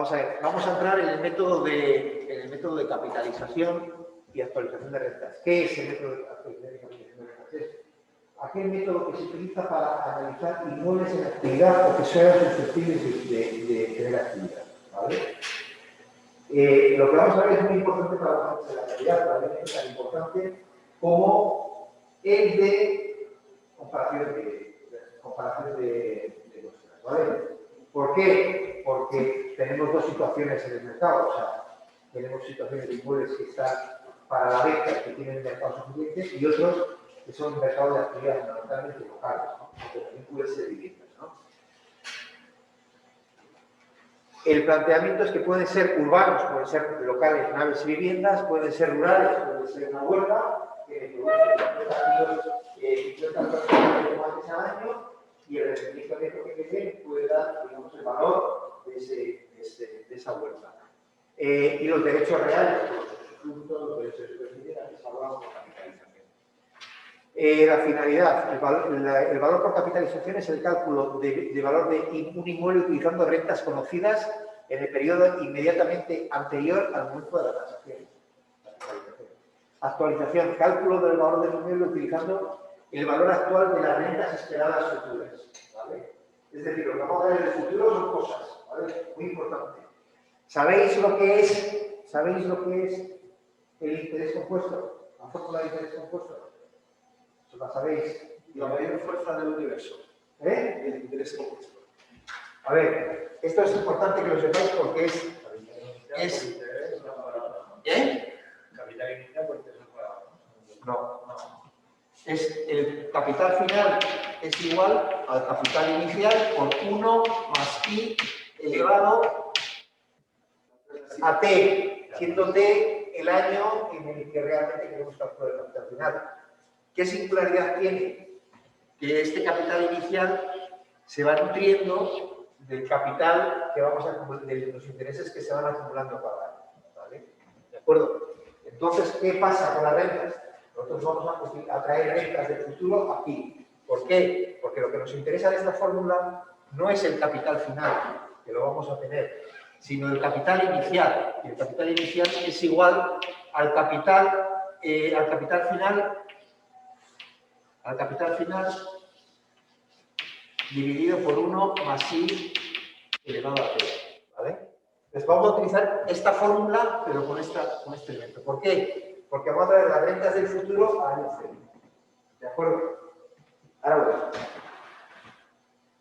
Vamos a ver, vamos a entrar en el método de capitalización y actualización de rentas. ¿Qué es el método de actualización y capitalización de rentas? Es aquel método que se utiliza para analizar inmuebles en actividad o que sean susceptibles de tener actividad. ¿Vale? Lo que vamos a ver es muy importante para la actividad, para la es tan importante como el de comparación de cosas. ¿Vale? ¿Por qué? Porque tenemos dos situaciones en el mercado. O sea, tenemos situaciones de inmuebles que están para la venta, que tienen mercado suficiente, y otros que son mercados de actividad fundamentalmente locales, ¿no? Que también pueden ser viviendas, ¿no? El planteamiento es que pueden ser urbanos, pueden ser locales, naves y viviendas, pueden ser rurales, pueden ser una huerta, que produce 50 tomates al año, y el rendimiento neto que tiene puede dar, digamos, el valor de esa huerta. Y los derechos reales, los derechos de superficie, que se hablamos de capitalización. La finalidad, el valor por capitalización es el cálculo de valor de un inmueble utilizando rentas conocidas en el periodo inmediatamente anterior al momento de la tasación. Actualización, cálculo del valor del inmueble utilizando el valor actual de las rentas esperadas futuras. ¿Vale? Es decir, lo que vamos a ver en el futuro son cosas, ¿vale? Muy importante. ¿Sabéis lo que es el interés compuesto? La fórmula de interés compuesto. ¿La sabéis? La mayor fuerza del universo. El interés compuesto. A ver, esto es importante que lo sepáis porque es Capital inicial por interés pagado. No. Es el capital final es igual al capital inicial por 1 más i elevado a t, siendo t el año en el que realmente queremos calcular el capital final. ¿Qué singularidad tiene? Que este capital inicial se va nutriendo del capital que vamos a acumular, de los intereses que se van acumulando a pagar. ¿Vale? ¿De acuerdo? Entonces, ¿qué pasa con las rentas? Nosotros vamos a traer rentas del futuro aquí. ¿Por qué? Porque lo que nos interesa de esta fórmula no es el capital final, que lo vamos a tener, sino el capital inicial. Y el capital inicial es igual al capital final dividido por 1 más i elevado a t. ¿Vale? Entonces vamos a utilizar esta fórmula, pero con este elemento. ¿Por qué? Porque vamos a traer las rentas del futuro a año cero. ¿De acuerdo? Ahora bueno.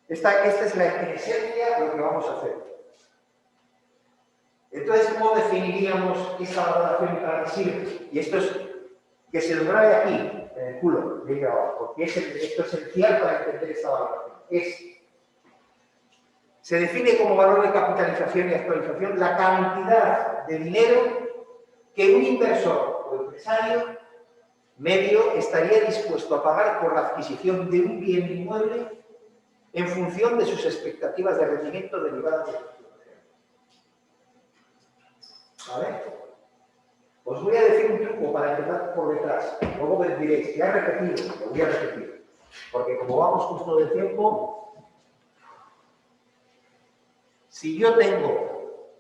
Esta es en esencia lo que vamos a hacer. Entonces, ¿cómo definiríamos esta valoración para qué sirve? Y esto es que se lo grabe aquí, en el culo, de abajo, porque esto es esencial para entender esta valoración. Se define como valor de capitalización y actualización la cantidad de dinero que un inversor o empresario medio estaría dispuesto a pagar por la adquisición de un bien inmueble en función de sus expectativas de rendimiento derivadas de la explotación. ¿Vale? Os voy a decir un truco para empezar por detrás. Luego me diréis, ya he repetido, lo voy a repetir. Porque como vamos justo de tiempo, si yo tengo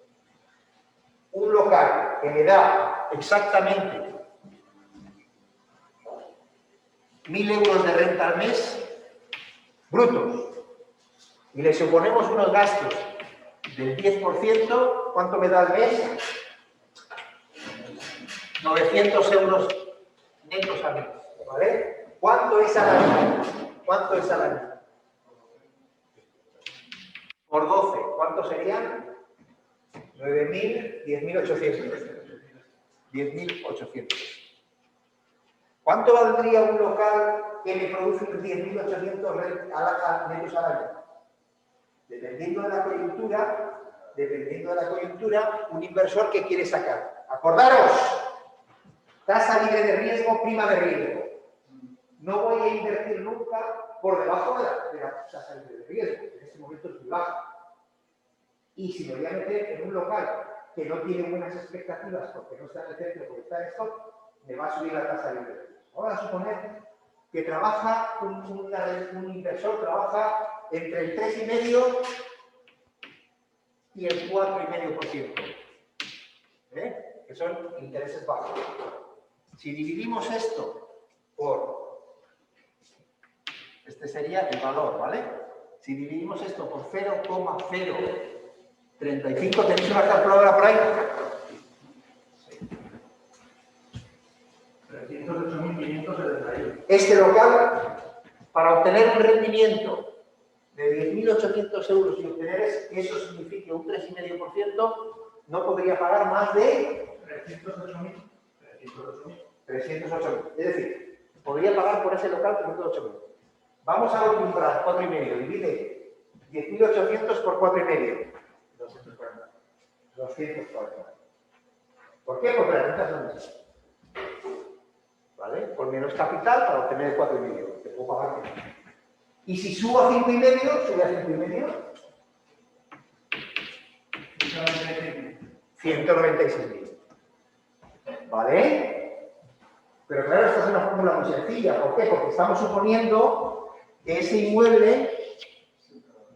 un local que me da exactamente 1.000 euros de renta al mes, brutos, y le suponemos unos gastos del 10%, ¿cuánto me da al mes? 900 euros netos al mes, ¿vale? ¿Cuánto es al año? ¿Cuánto es al año? Por 12, ¿cuánto serían? 9.000, 10.800. 10.800. ¿Cuánto valdría un local que me produce 10.800 netos al año? Dependiendo de la coyuntura, un inversor que quiere sacar. Acordaros, tasa libre de riesgo, prima de riesgo. No voy a invertir nunca por debajo de la tasa libre de riesgo, en este momento es muy baja. Y si me voy a meter en un local que no tiene buenas expectativas porque no está en el centro, porque está en stock, me va a subir la tasa libre de riesgo. Ahora a suponer que trabaja un inversor trabaja entre el 3,5 y el 4,5%. Que son intereses bajos. Si dividimos esto por... Este sería el valor, ¿vale? Si dividimos esto por 0,035, ¿tenéis una calculadora por ahí? 308.571. Este local, para obtener un rendimiento de 10.800 euros y obtener eso significa un 3,5%, no podría pagar más de 308.000. Es decir, podría pagar por ese local 308.000. Vamos a multiplicar 4,5. Divide 10.800 por 4,5. 240. 240. ¿Por qué? Porque las rentas son esas. ¿Vale? Por menos capital para obtener el 4,5. Te puedo pagar menos. Y si subo a 5,5, sube a 5,5. 196.000. ¿Vale? Pero claro, esta es una fórmula muy sencilla. ¿Por qué? Porque estamos suponiendo que ese inmueble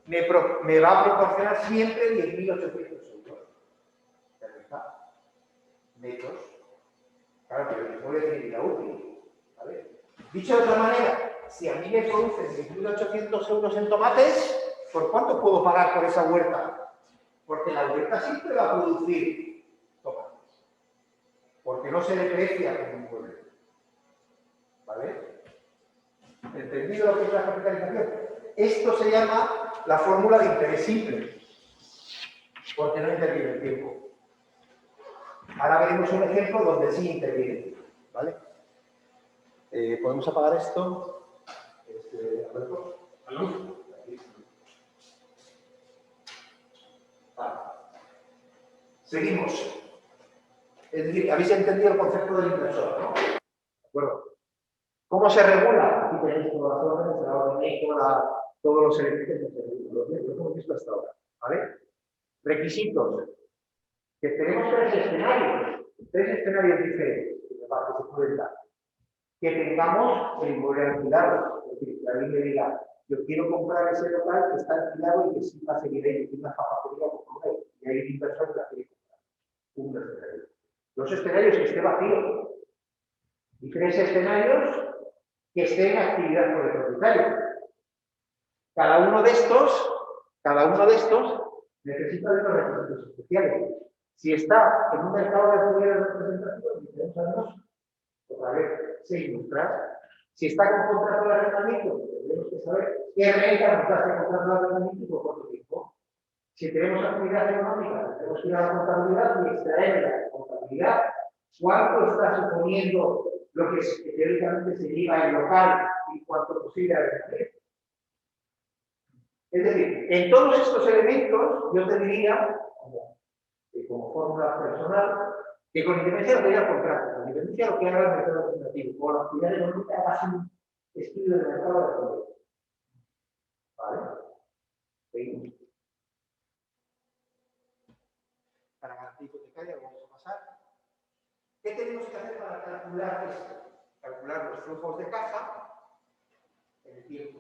me va a proporcionar siempre 10.800 euros. Netos. Claro, pero el inmueble tiene vida útil. ¿Vale? Dicho de otra manera, si a mí me producen 10.800 euros en tomates, ¿por cuánto puedo pagar por esa huerta? Porque la huerta siempre va a producir tomates. Porque no se deprecia como un inmueble. ¿Vale? ¿Entendido lo que es la capitalización? Esto se llama la fórmula de interés simple. Porque no interviene el tiempo. Ahora veremos un ejemplo donde sí interviene el tiempo. ¿Vale? ¿Podemos apagar esto? Alberto. Seguimos. Es decir, habéis entendido el concepto del inversor, ¿no? ¿De acuerdo? ¿Cómo se regula? Aquí tenéis todas las órdenes, la orden E, todos los elementos que hemos visto hasta ahora. ¿Vale? Requisitos. Que tenemos tres escenarios diferentes que se pueden dar. Que tengamos el inmueble alquilado. Es decir, que alguien me diga, yo quiero comprar ese local que está alquilado y que sí va a seguir ahí, que tiene una papelería por ahí, y hay un inversor que la quiere comprar. Un escenario. Dos escenarios que esté vacío. Y tres escenarios que esté en actividad por el propietario. Cada uno de estos necesita de unos requisitos especiales. Si está en un mercado de alquiler representativo, tenemos otra vez 6 ilustras. Si está con contrato de arrendamiento, tenemos que saber qué renta nos hace el contrato de arrendamiento y por cuánto tiempo. Si tenemos actividad económica, tenemos que ir a la contabilidad y extraer de la contabilidad cuánto está suponiendo lo que teóricamente se lleva el local y cuánto posible arrendamiento. Es decir, en todos estos elementos, yo te diría, como fórmula personal, que con independencia de lo que haya el contrato, con independencia de lo que haga el mercado representativo, o la actividad económica, hagas un estudio del mercado de alquiler. ¿Vale? Seguimos. Para garantía hipotecaria, lo vamos a pasar. ¿Qué tenemos que hacer para calcular esto? Calcular los flujos de caja en el tiempo.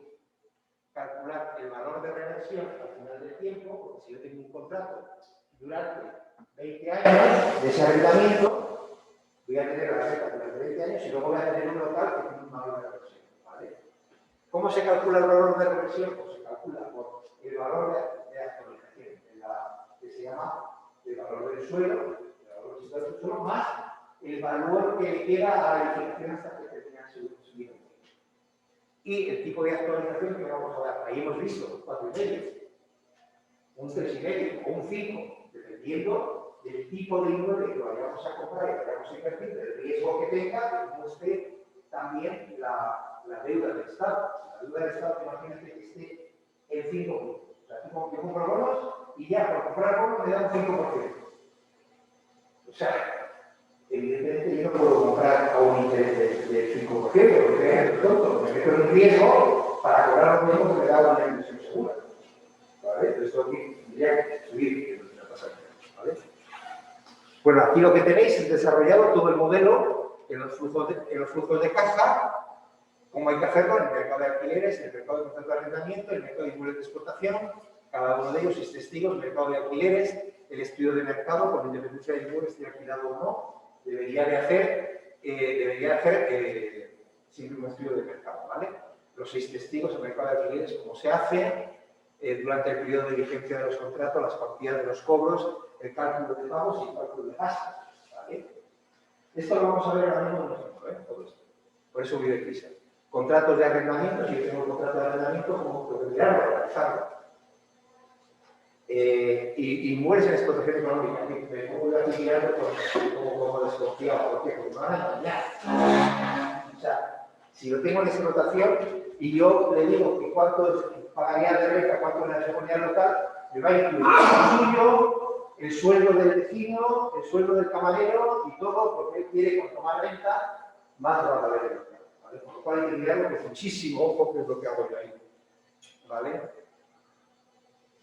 Calcular el valor de reversión al final del tiempo, porque si yo tengo un contrato durante 20 años de ese arrendamiento, voy a tener la renta durante 20 años y luego voy a tener un local que tiene un valor de reversión. ¿Vale? ¿Cómo se calcula el valor de reversión? Pues se calcula por el valor de actualización, que se llama el valor del suelo, el valor del suelo, más el valor que le queda a la edificación hasta que termina su vida. Y el tipo de actualización que vamos a dar. Ahí hemos visto 4,5, un 3,5 o un 5, dependiendo del tipo de inmueble que vayamos a comprar y que vayamos a invertir, del riesgo que tenga, que esté también la deuda del Estado. La deuda del Estado, imagínate que esté en 5 puntos. O sea, yo compro bonos y ya por comprar bonos me da un 5%. O sea, evidentemente yo no puedo comprar a un interés del 5%, porque es tonto, me meto en un riesgo para cobrar un riesgo que me da una inversión segura. ¿Vale? Entonces esto aquí tendría que subir, que no tiene que pasar. ¿Vale? Bueno, aquí lo que tenéis es desarrollado todo el modelo en los flujos de caja, cómo hay que hacerlo en el mercado de alquileres, en el mercado de contrato de arrendamiento, en el mercado de inmuebles de explotación, cada uno de ellos, 6 testigos, mercado de alquileres, el estudio de mercado, con independencia del inmueble, esté alquilado o no, debería hacer siempre un estudio de mercado, ¿vale? Los 6 testigos, el mercado de alquileres, cómo se hace, durante el periodo de vigencia de los contratos, las cuantías de los cobros, el cálculo de pagos y el cálculo de gastos, ¿vale? Esto lo vamos a ver ahora mismo en un ejemplo, todo esto. Por eso voy de prisa. Contratos de arrendamiento, si yo tengo contrato de arrendamiento, ¿cómo debería organizarlo? Inmuebles en explotación económica. Me pongo aquí mirando como desconfiado. ¿Por qué? Porque me van a engañar. O sea, si lo tengo en explotación y yo le digo que cuánto pagaría de renta, cuánto le suponía local, me va a incluir el suyo, el sueldo del vecino, el sueldo del camarero y todo, porque él quiere con tomar renta más lo va a valer el local. ¿Vale? Por lo cual hay que mirarlo con muchísimo ojo, que es lo que hago yo ahí. ¿Vale?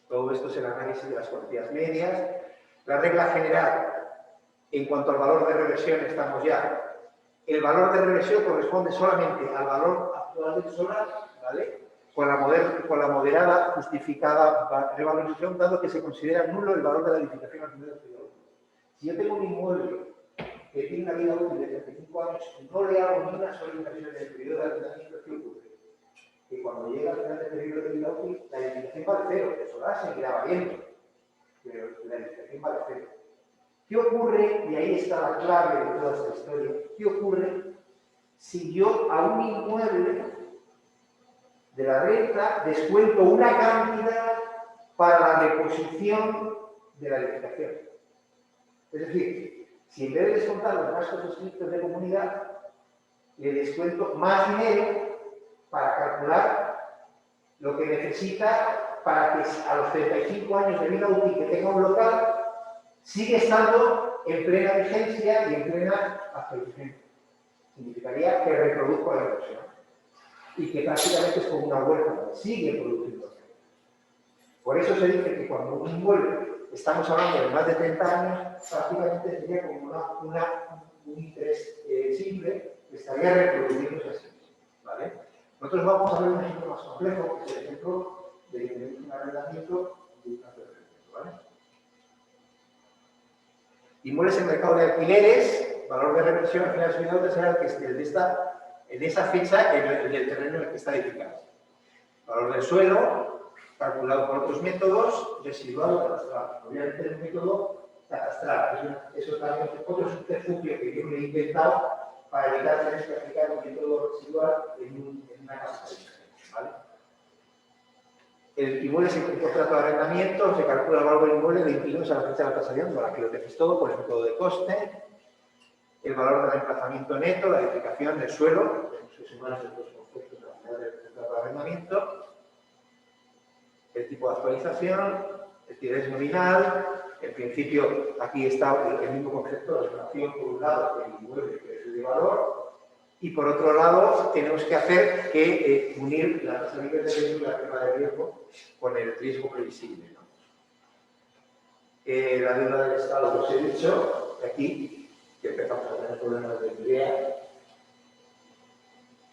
Todo esto es el análisis de las cuantías medias. La regla general, en cuanto al valor de reversión, estamos ya. El valor de reversión corresponde solamente al valor actual del solar, ¿vale? Con la moderada justificada revalorización, dado que se considera nulo el valor de la edificación al final del periodo. Si yo tengo un inmueble que tiene una vida útil de 35 años y no le hago ni una sola inversión en el periodo de arrendamiento, ¿qué ocurre? Que cuando llega al final del periodo de vida útil, la edificación vale cero, el solar seguirá valiendo, pero la edificación vale cero. ¿Qué ocurre? Y ahí está la clave de toda esta historia. ¿Qué ocurre si yo a un inmueble de la renta descuento una cantidad para la reposición de la edificación? Es decir, si en vez de descontar los gastos estrictos de comunidad, le descuento más dinero para calcular lo que necesita para que a los 35 años de vida útil que tenga un local sigue estando en plena vigencia y en plena actualización. Significaría que reproduzco la inversión y que prácticamente es como una huerta, sigue produciendo. Por eso se dice que cuando un inmueble, estamos hablando de más de 30 años, prácticamente sería como un interés simple que estaría reproduciéndose así. ¿Vale? Nosotros vamos a ver un ejemplo más complejo, que es el ejemplo de un arrendamiento de una referencia, ¿vale? Inmuebles en mercado de alquileres, valor de reversión al final subidor será el de esa fecha el del terreno en el que está edificado. Valor del suelo, calculado por otros métodos, residual o catastral. Obviamente el método catastral, eso también es otro subterfugio que yo me he inventado para evitar tener que aplicar un método residual en una casa. ¿Vale? El inmueble se contrato de arrendamiento, se calcula el valor del inmueble de 22 a la fecha de la tasación, bueno, aquí lo tenéis todo por el método de coste, el valor del emplazamiento neto, la edificación del suelo, se suman estos dos conceptos del contrato de arrendamiento, el tipo de actualización, el interés nominal, en principio aquí está el mismo concepto de relación por un lado el inmueble que es el de valor, y por otro lado tenemos que hacer que unir la tasa libre de riesgo y la prima de riesgo con el riesgo previsible, ¿no? La deuda del Estado, como os he dicho, aquí, que empezamos a tener problemas de idea.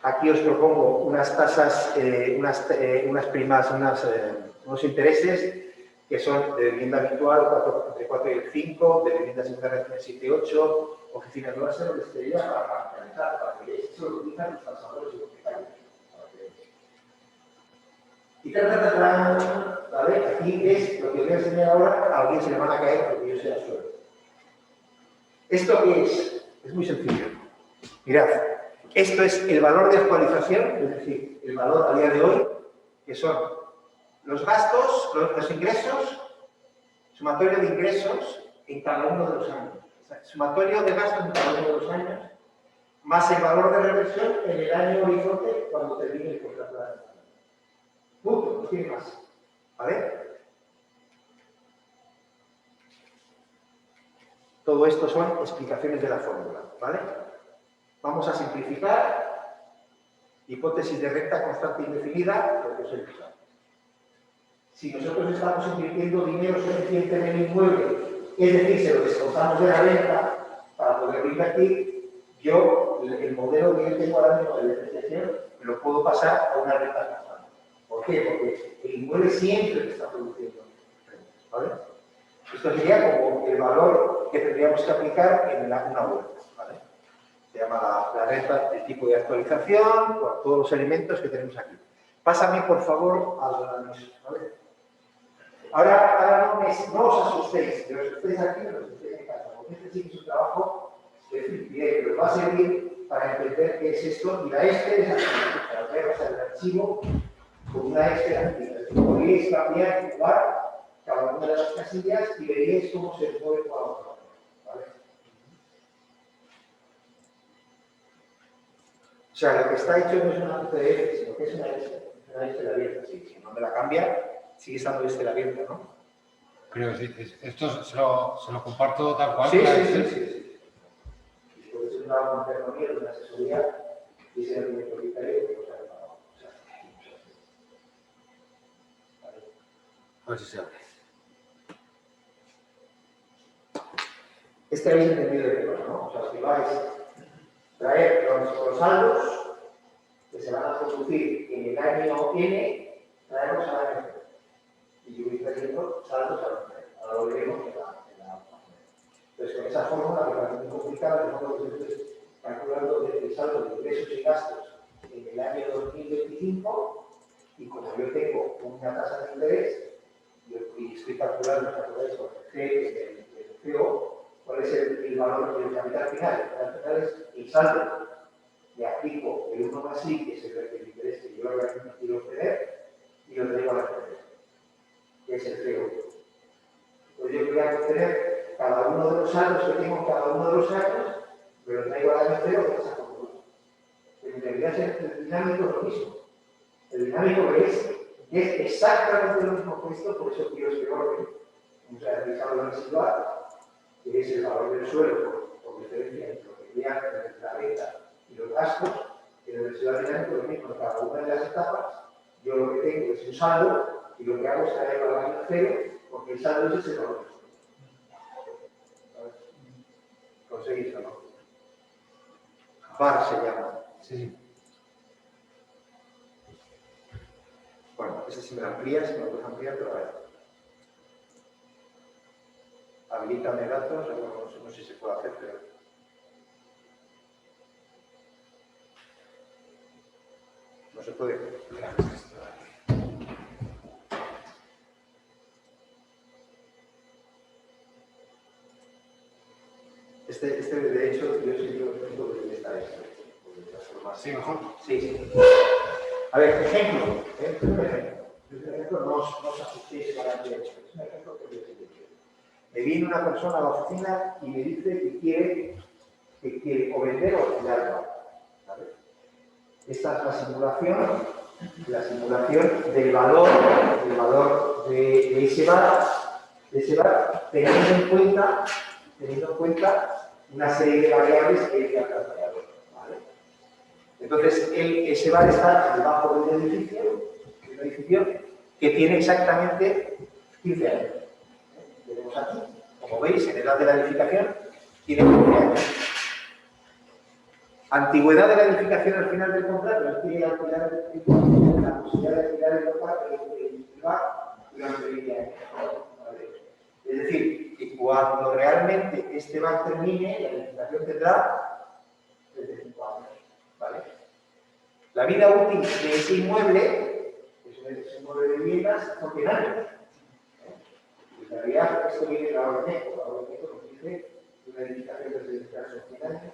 Aquí os propongo unas tasas, unas primas, unos intereses que son de vivienda habitual entre 4 y el 5, de vivienda secundaria 7 y 8, oficinas nuevas en lo que sería para capitalizar, para que eso lo utilizan los tasadores y propietarios. Y ¿vale? Aquí es lo que voy a enseñar ahora, a alguien se le van a caer porque yo sea suelo. ¿Esto qué es? Es muy sencillo. Mirad, esto es el valor de actualización, es decir, el valor a día de hoy, que son los gastos, los ingresos, sumatorio de ingresos en cada uno de los años. O sea, sumatorio de gastos en cada uno de los años, más el valor de reversión en el año horizonte cuando termine el contrato de arrendamiento. Punto, no tiene más. ¿Vale? Todo esto son explicaciones de la fórmula. ¿Vale? Vamos a simplificar. Hipótesis de renta constante indefinida, porque os he dicho. Si nosotros estamos invirtiendo dinero suficiente en el inmueble, es decir, se lo descontamos de la renta para poder invertir, yo, el modelo que yo tengo ahora mismo de depreciación, lo puedo pasar a una renta constante. ¿Por qué? Porque el inmueble siempre está produciendo. ¿vale? Esto sería como el valor que tendríamos que aplicar en una vuelta, ¿vale? Se llama la renta del tipo de actualización, por todos los elementos que tenemos aquí. Pásame, por favor, al anuncio, ¿vale? Ahora no os asustéis, los que estéis aquí, los que estéis en casa, porque este sí que es un trabajo que os va a servir para entender qué es esto, y la Excel es así, para ver el archivo con una Excel activa. Podríais cambiar y jugar cada una de las casillas y veríais cómo se mueve cada uno, ¿vale? O sea, lo que está hecho no es una PDF, sino que es una Excel abierta. Sí, si no me la cambia, sigue estando Excel abierta, ¿no? Creo que sí. Esto se lo comparto tal cual. Sí. Si puede ser una concertonía, una asesoría, y ser el propietario, pues ha pagado. A ver si se abre. Este habéis entendido de qué, ¿no? O sea, si vais a traer los saldos que se van a producir en el año N, traemos al año 0. Y yo voy trayendo saldos al año 0. Ahora lo veremos en la Entonces, con esa fórmula, que parece muy complicada, tenemos que estoy calculando el saldo de ingresos y gastos en el año 2025, y como yo tengo una tasa de interés, y estoy calculando, con el CEO, cuál es el valor del capital final. El capital final es el saldo. Le aplico el 1 más I, que es el interés que yo ahora quiero obtener, y lo traigo a la empresa, que es el CEO. Entonces yo voy a obtener cada uno de los saldos que tengo cada uno de los años, me lo traigo al año 0 y saco todo. Pero en realidad el dinámico es lo mismo. El dinámico es exactamente lo mismo que esto, por eso quiero este orden. Vamos a ver el saldo residual, que es el valor del suelo por diferencia entre lo que crea la renta y los gastos, que en el residual dinámico es lo mismo en cada una de las etapas. Yo lo que tengo es un saldo y lo que hago es traerlo al año 0, porque el saldo es ese valor del suelo. ¿Conseguís o no? VAR se llama. Sí. Bueno, ese si me lo amplías, si me lo puedes ampliar, pero a ver. Habilítame datos, no sé si se puede hacer, pero... No se puede. Este de hecho, yo sí digo que debería estar esto. Sí, mejor. Sí. A ver, ejemplo. Es un ejemplo, no os asustéis para que es un ejemplo que me viene una persona a la oficina y me dice que quiere o vender o alquilar. ¿Vale? Esta es la simulación del valor de ese bar, teniendo en cuenta una serie de variables que hay que plantear. ¿Vale? Entonces, ese bar está debajo de un edificio que tiene exactamente 15 años. Tenemos aquí, como veis, en edad de la edificación, tiene 15 años. Antigüedad de la edificación al final del contrato, es que alquilar la posibilidad de alquilar el local durante 20 años. ¿Vale? Es decir, que cuando realmente este bar termine, la edificación tendrá 35 años. ¿Vale? La vida útil de ese inmueble, ese inmueble de viviendas, son 100 años. En realidad, esto viene de la orden ECO. La orden ECO nos dice que una edificación residencial son 100 años,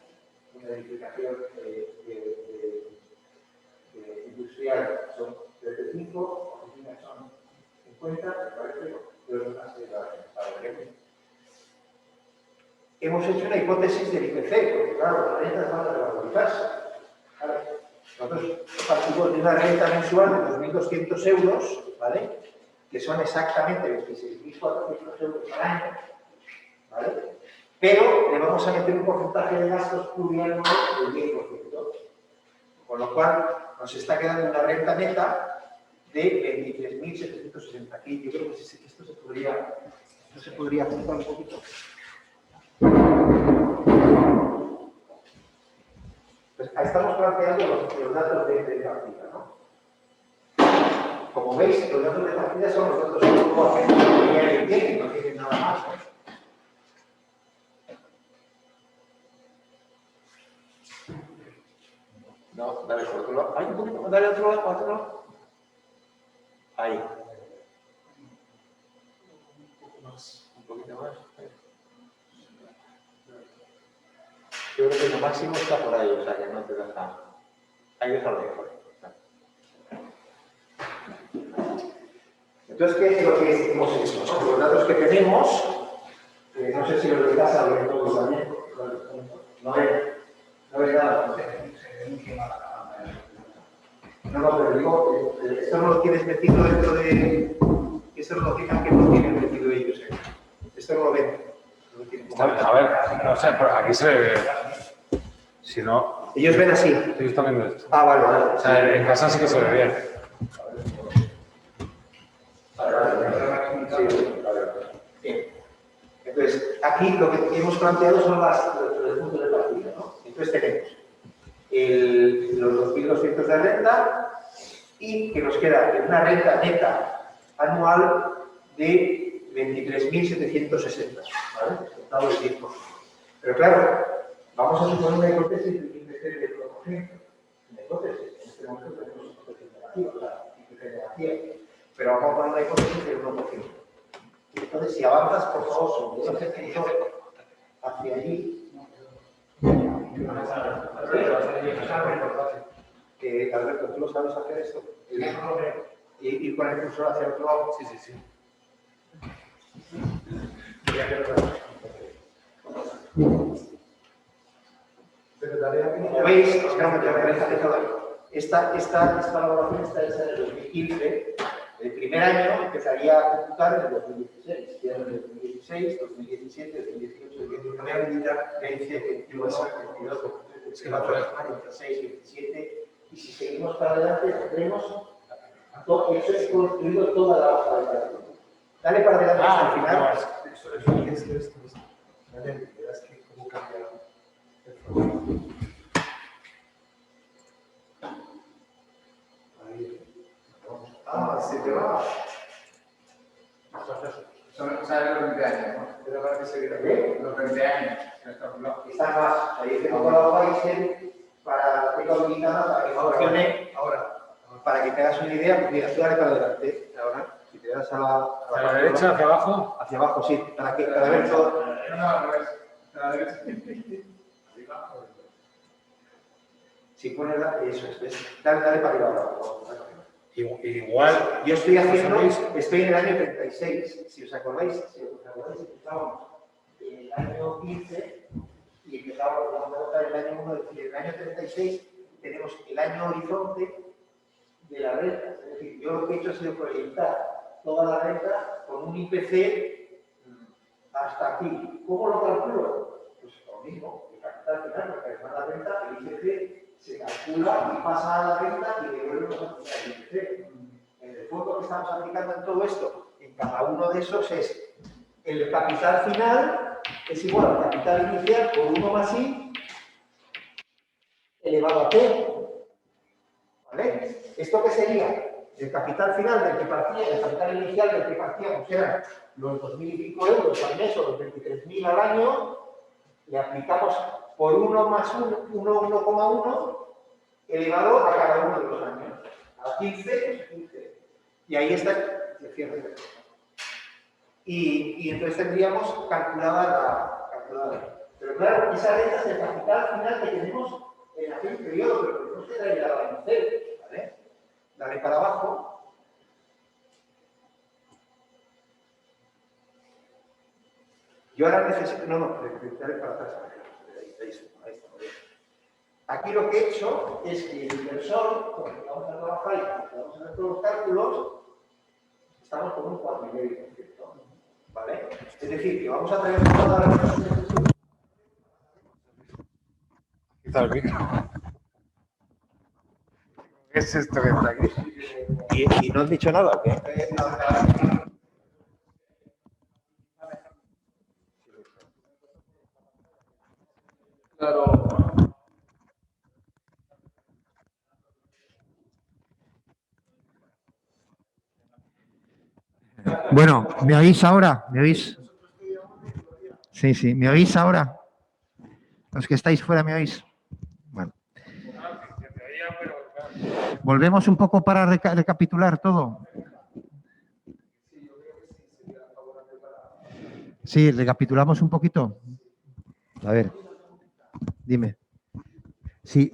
una edificación industrial son 35, oficinas son 50, me parece, pero no más de la veremos. Hemos hecho una hipótesis del IPC, porque claro, las rentas van a revalorizarse. Nosotros partimos de una renta mensual de 2.200 euros, ¿vale? Que son exactamente 26.400 euros al año, ¿vale? Pero le vamos a meter un porcentaje de gastos plurianual del 10%. Con lo cual, nos está quedando una renta neta de 23.760. Aquí yo creo que esto se podría apuntar un poquito. Pues ahí estamos planteando los datos de partida, ¿no? Como veis, los datos de partida son los datos que luego hacen el bien, no tienen nada más. No, dale por otro lado. Ahí, un poquito, dale a otro lado, a otro lado. Ahí. Un poquito más. Yo creo que lo máximo está por ahí, o sea que no te deja. Ahí déjalo mejor. Entonces, ¿qué es lo que hemos hecho? ¿No? Los datos que tenemos, no sé si los de casa lo ven todos también. No ven nada. No, pero digo, esto no lo tienes metido dentro de. Eso no lo tienen que no tienen metido ellos. Esto no lo ven. No lo tienen. A ver, no sé, pero aquí se ve bien. Si no, Ellos ven así. ellos están viendo esto. Ah, vale. O sea, en casa sí que se ve bien. Bien. Entonces, aquí lo que hemos planteado son los puntos de partida, ¿no? Entonces tenemos los 2.200 de renta y que nos queda una renta neta anual de 23.760, ¿vale? Descontado el 10%. Pero claro, vamos a suponer una hipótesis de IPC del 1%. Una hipótesis, en este momento tenemos una hipótesis negativa, la IPC negativa, pero vamos a poner una hipótesis del 1%. Entonces, si avanzas, por favor, sobre ese sector hacia allí, Alberto, ¿tú lo sabes hacer esto? Ir con el cursor hacia el otro lado. Sí, sí, sí. Como veis, es que no me tengo que dejar todo ahí. Esta elaboración está hecha en el 2015. El primer año empezaría a computar en el 2016. Y en el 2016, 2017, 2018, 2019, 2020, 21, 22, 26, 27. Y si seguimos para adelante, tendremos todo, eso es construido toda la hoja de cálculo. Dale para adelante hasta el final. Esto. Vale, verás que cómo cambia el formato. Ahí. Ah, se te va. ¿Sabes los 20 años? ¿No? Pero para que se vea. Los 20 años. Está más. Ahí tengo con la hoja Excel para tengo habilitada para que funcione. Ahora. Para que te hagas una idea, pues mira, tú dale para adelante. Ahora, si te das ¿A la derecha, hacia abajo? hacia abajo, sí, para ver todo. No, al revés. A la derecha. Si pones eso es, dale para arriba ahora. Igual. Yo estoy en el año 36, si os acordáis, estábamos en el año 15 y empezábamos a votar el año 1, es decir, el año 36 tenemos el año horizonte de la renta. Es decir, yo lo que he hecho ha sido proyectar toda la renta con un IPC hasta aquí. ¿Cómo lo calculo? Pues lo mismo, el capital final, porque además la renta, el IPC se calcula y pasa a la renta y devuelve a aplicar el IPC. En el fondo que estamos aplicando en todo esto, en cada uno de esos es el capital final es igual al capital inicial por 1 más I elevado a T. ¿Vale? ¿Esto qué sería? El capital final del que partía, el capital inicial del que partíamos eran los 2.000 y pico euros al mes o los 23.000 al año, le aplicamos por 1 más 1,1 elevado a cada uno de los años. A 15, pues 15. Y ahí está el cierre. Y entonces tendríamos calculada la. Pero claro, esa renta es el capital final que tenemos en aquel periodo, pero no se da ya a cero, ¿vale? Dale para abajo. Yo ahora necesito. No, dale para atrás. Ahí está. Aquí lo que he hecho es que el inversor, con el que vamos a trabajar y que vamos a hacer todos los cálculos, estamos con un 4,5%. ¿Vale? Es decir, que vamos a tener toda la representación. Quita el micro. ¿Qué es esto que está aquí? ¿Y no has dicho nada o qué? Claro. Bueno, ¿me oís ahora? ¿Me oís? Sí, sí, ¿me oís ahora? Los que estáis fuera, ¿me oís? Bueno. Volvemos un poco para recapitular todo. Sí, recapitulamos un poquito. A ver, dime. Sí.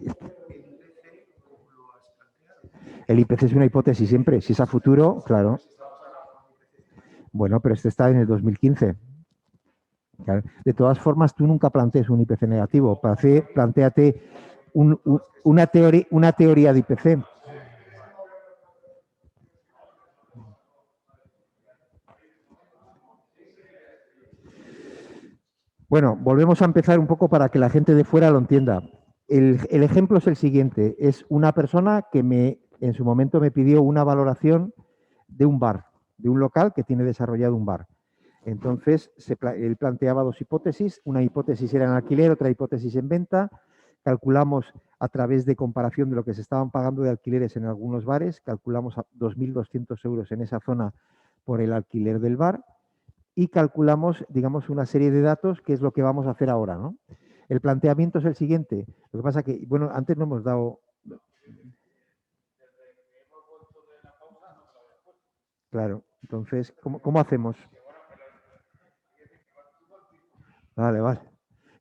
El IPC es una hipótesis siempre. Si es a futuro, claro. Bueno, pero este está en el 2015. Claro. De todas formas, tú nunca plantees un IPC negativo. Plantéate una teoría de IPC. Bueno, volvemos a empezar un poco para que la gente de fuera lo entienda. El ejemplo es el siguiente. Es una persona que en su momento me pidió una valoración de un bar, de un local que tiene desarrollado un bar. Entonces, él planteaba dos hipótesis. Una hipótesis era en alquiler, otra hipótesis en venta. Calculamos a través de comparación de lo que se estaban pagando de alquileres en algunos bares, calculamos a 2.200 euros en esa zona por el alquiler del bar y calculamos, digamos, una serie de datos, que es lo que vamos a hacer ahora, ¿no? El planteamiento es el siguiente. Lo que pasa que, bueno, antes no hemos dado... Claro, entonces, ¿cómo hacemos? Vale, vale.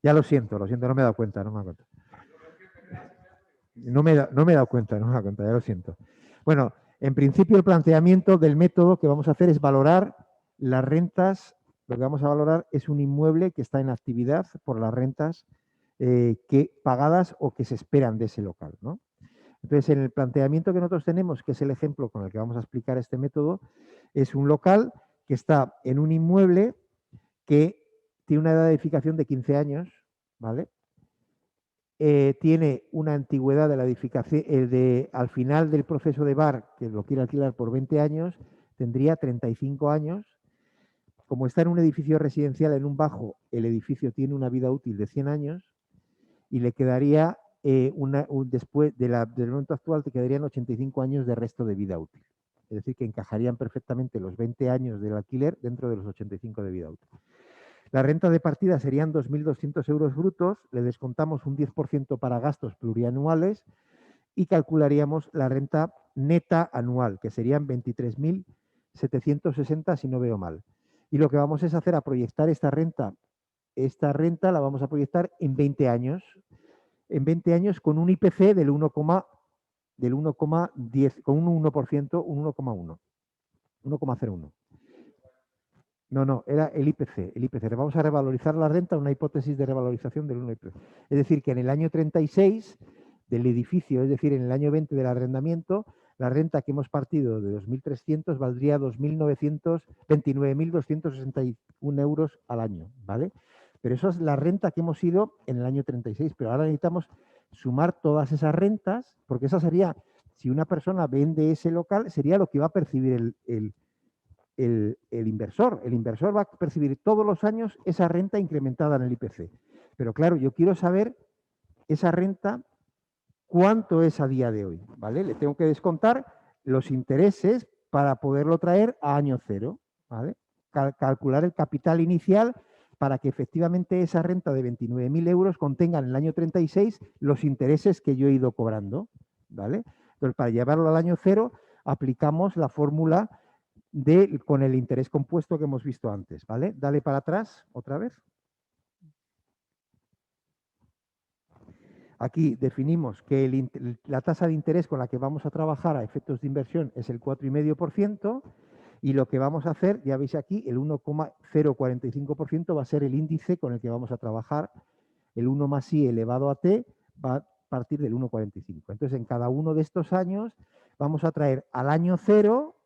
Ya lo siento, no me he dado cuenta, no me he dado cuenta. No me he dado cuenta, ya lo siento. Bueno, en principio el planteamiento del método que vamos a hacer es valorar las rentas. Lo que vamos a valorar es un inmueble que está en actividad por las rentas que pagadas o que se esperan de ese local, ¿no? Entonces, en el planteamiento que nosotros tenemos, que es el ejemplo con el que vamos a explicar este método, es un local que está en un inmueble que tiene una edad de edificación de 15 años, ¿vale? Tiene una antigüedad de la edificación, al final del proceso de bar, que lo quiere alquilar por 20 años, tendría 35 años. Como está en un edificio residencial en un bajo, el edificio tiene una vida útil de 100 años y le quedaría, después del momento actual, te quedarían 85 años de resto de vida útil. Es decir, que encajarían perfectamente los 20 años del alquiler dentro de los 85 de vida útil. La renta de partida serían 2.200 euros brutos, le descontamos un 10% para gastos plurianuales y calcularíamos la renta neta anual, que serían 23.760 si no veo mal. Y lo que vamos es hacer a proyectar esta renta. Esta renta la vamos a proyectar en 20 años. En 20 años con un IPC del 1,10, con un 1%, un 1,1. 1,01. No, era el IPC. Vamos a revalorizar la renta, una hipótesis de revalorización del 1 IPC. Es decir, que en el año 36 del edificio, es decir, en el año 20 del arrendamiento, la renta que hemos partido de 2.300 valdría 29.261 euros al año, ¿vale? Pero eso es la renta que hemos ido en el año 36, pero ahora necesitamos sumar todas esas rentas, porque esa sería, si una persona vende ese local, sería lo que va a percibir el inversor. El inversor va a percibir todos los años esa renta incrementada en el IPC. Pero claro, yo quiero saber esa renta, cuánto es a día de hoy, ¿vale? Le tengo que descontar los intereses para poderlo traer a año cero, ¿vale? Calcular el capital inicial para que efectivamente esa renta de 29.000 euros contenga en el año 36 los intereses que yo he ido cobrando, ¿vale? Entonces, para llevarlo al año cero, aplicamos la fórmula con el interés compuesto que hemos visto antes, ¿vale? Dale para atrás otra vez. Aquí definimos que la tasa de interés con la que vamos a trabajar a efectos de inversión es el 4,5% y lo que vamos a hacer, ya veis aquí, el 1,045% va a ser el índice con el que vamos a trabajar. El 1 más i elevado a t va a partir del 1,45. Entonces, en cada uno de estos años vamos a traer al año cero,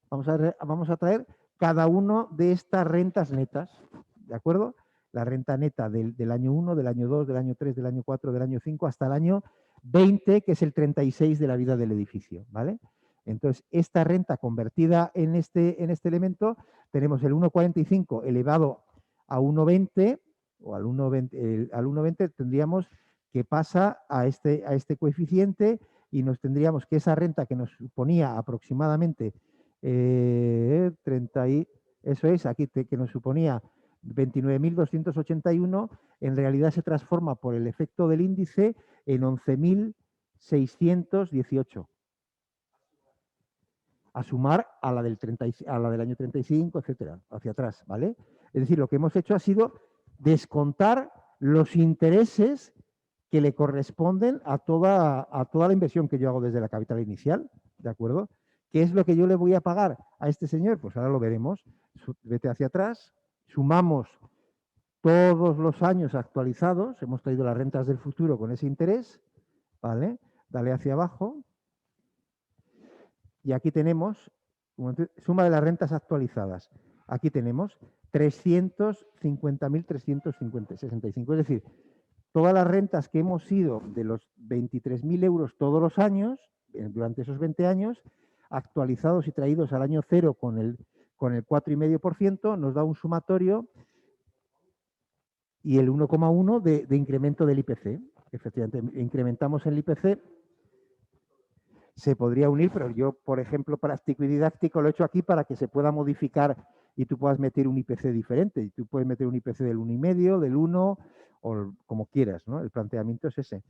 vamos a traer cada uno de estas rentas netas, ¿de acuerdo? La renta neta del año 1, del año 2, del año 3, del año 4, del año 5, hasta el año 20, que es el 36 de la vida del edificio, ¿vale? Entonces, esta renta convertida en este elemento, tenemos el 1,45 elevado a 1,20, o al 1,20 tendríamos que pasa a este coeficiente y nos tendríamos que esa renta que nos suponía aproximadamente 30 y Eso es, aquí que nos suponía 29.281, en realidad se transforma por el efecto del índice en 11.618. A sumar a la del año 35, etcétera, hacia atrás, ¿vale? Es decir, lo que hemos hecho ha sido descontar los intereses que le corresponden a toda la inversión que yo hago desde la capital inicial, ¿de acuerdo? ¿Qué es lo que yo le voy a pagar a este señor? Pues ahora lo veremos. Vete hacia atrás, sumamos todos los años actualizados, hemos traído las rentas del futuro con ese interés, ¿vale? Dale hacia abajo. Y aquí tenemos, suma de las rentas actualizadas. Aquí tenemos 350.365. Es decir, todas las rentas que hemos ido de los 23.000 euros todos los años, durante esos 20 años, actualizados y traídos al año cero con el 4,5%, nos da un sumatorio y el 1,1 de incremento del IPC. Efectivamente, incrementamos el IPC. Se podría unir, pero yo, por ejemplo, práctico y didáctico, lo he hecho aquí para que se pueda modificar y tú puedas meter un IPC diferente. Y tú puedes meter un IPC del 1,5, del 1, o como quieras, ¿no? El planteamiento es ese.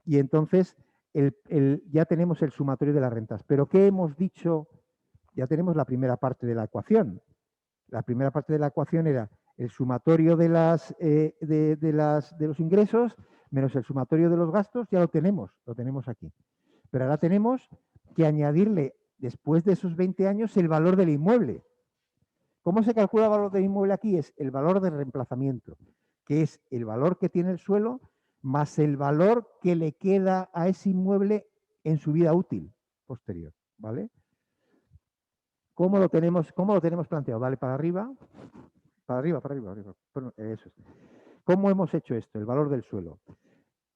Y entonces ya tenemos el sumatorio de las rentas. Pero ¿qué hemos dicho? Ya tenemos la primera parte de la ecuación. La primera parte de la ecuación era el sumatorio de los ingresos menos el sumatorio de los gastos, ya lo tenemos aquí. Pero ahora tenemos que añadirle, después de esos 20 años, el valor del inmueble. ¿Cómo se calcula el valor del inmueble aquí? Es el valor de reemplazamiento, que es el valor que tiene el suelo más el valor que le queda a ese inmueble en su vida útil posterior, ¿vale? ¿Cómo lo tenemos planteado? Dale para arriba. Para arriba. Bueno, eso es. ¿Cómo hemos hecho esto? El valor del suelo.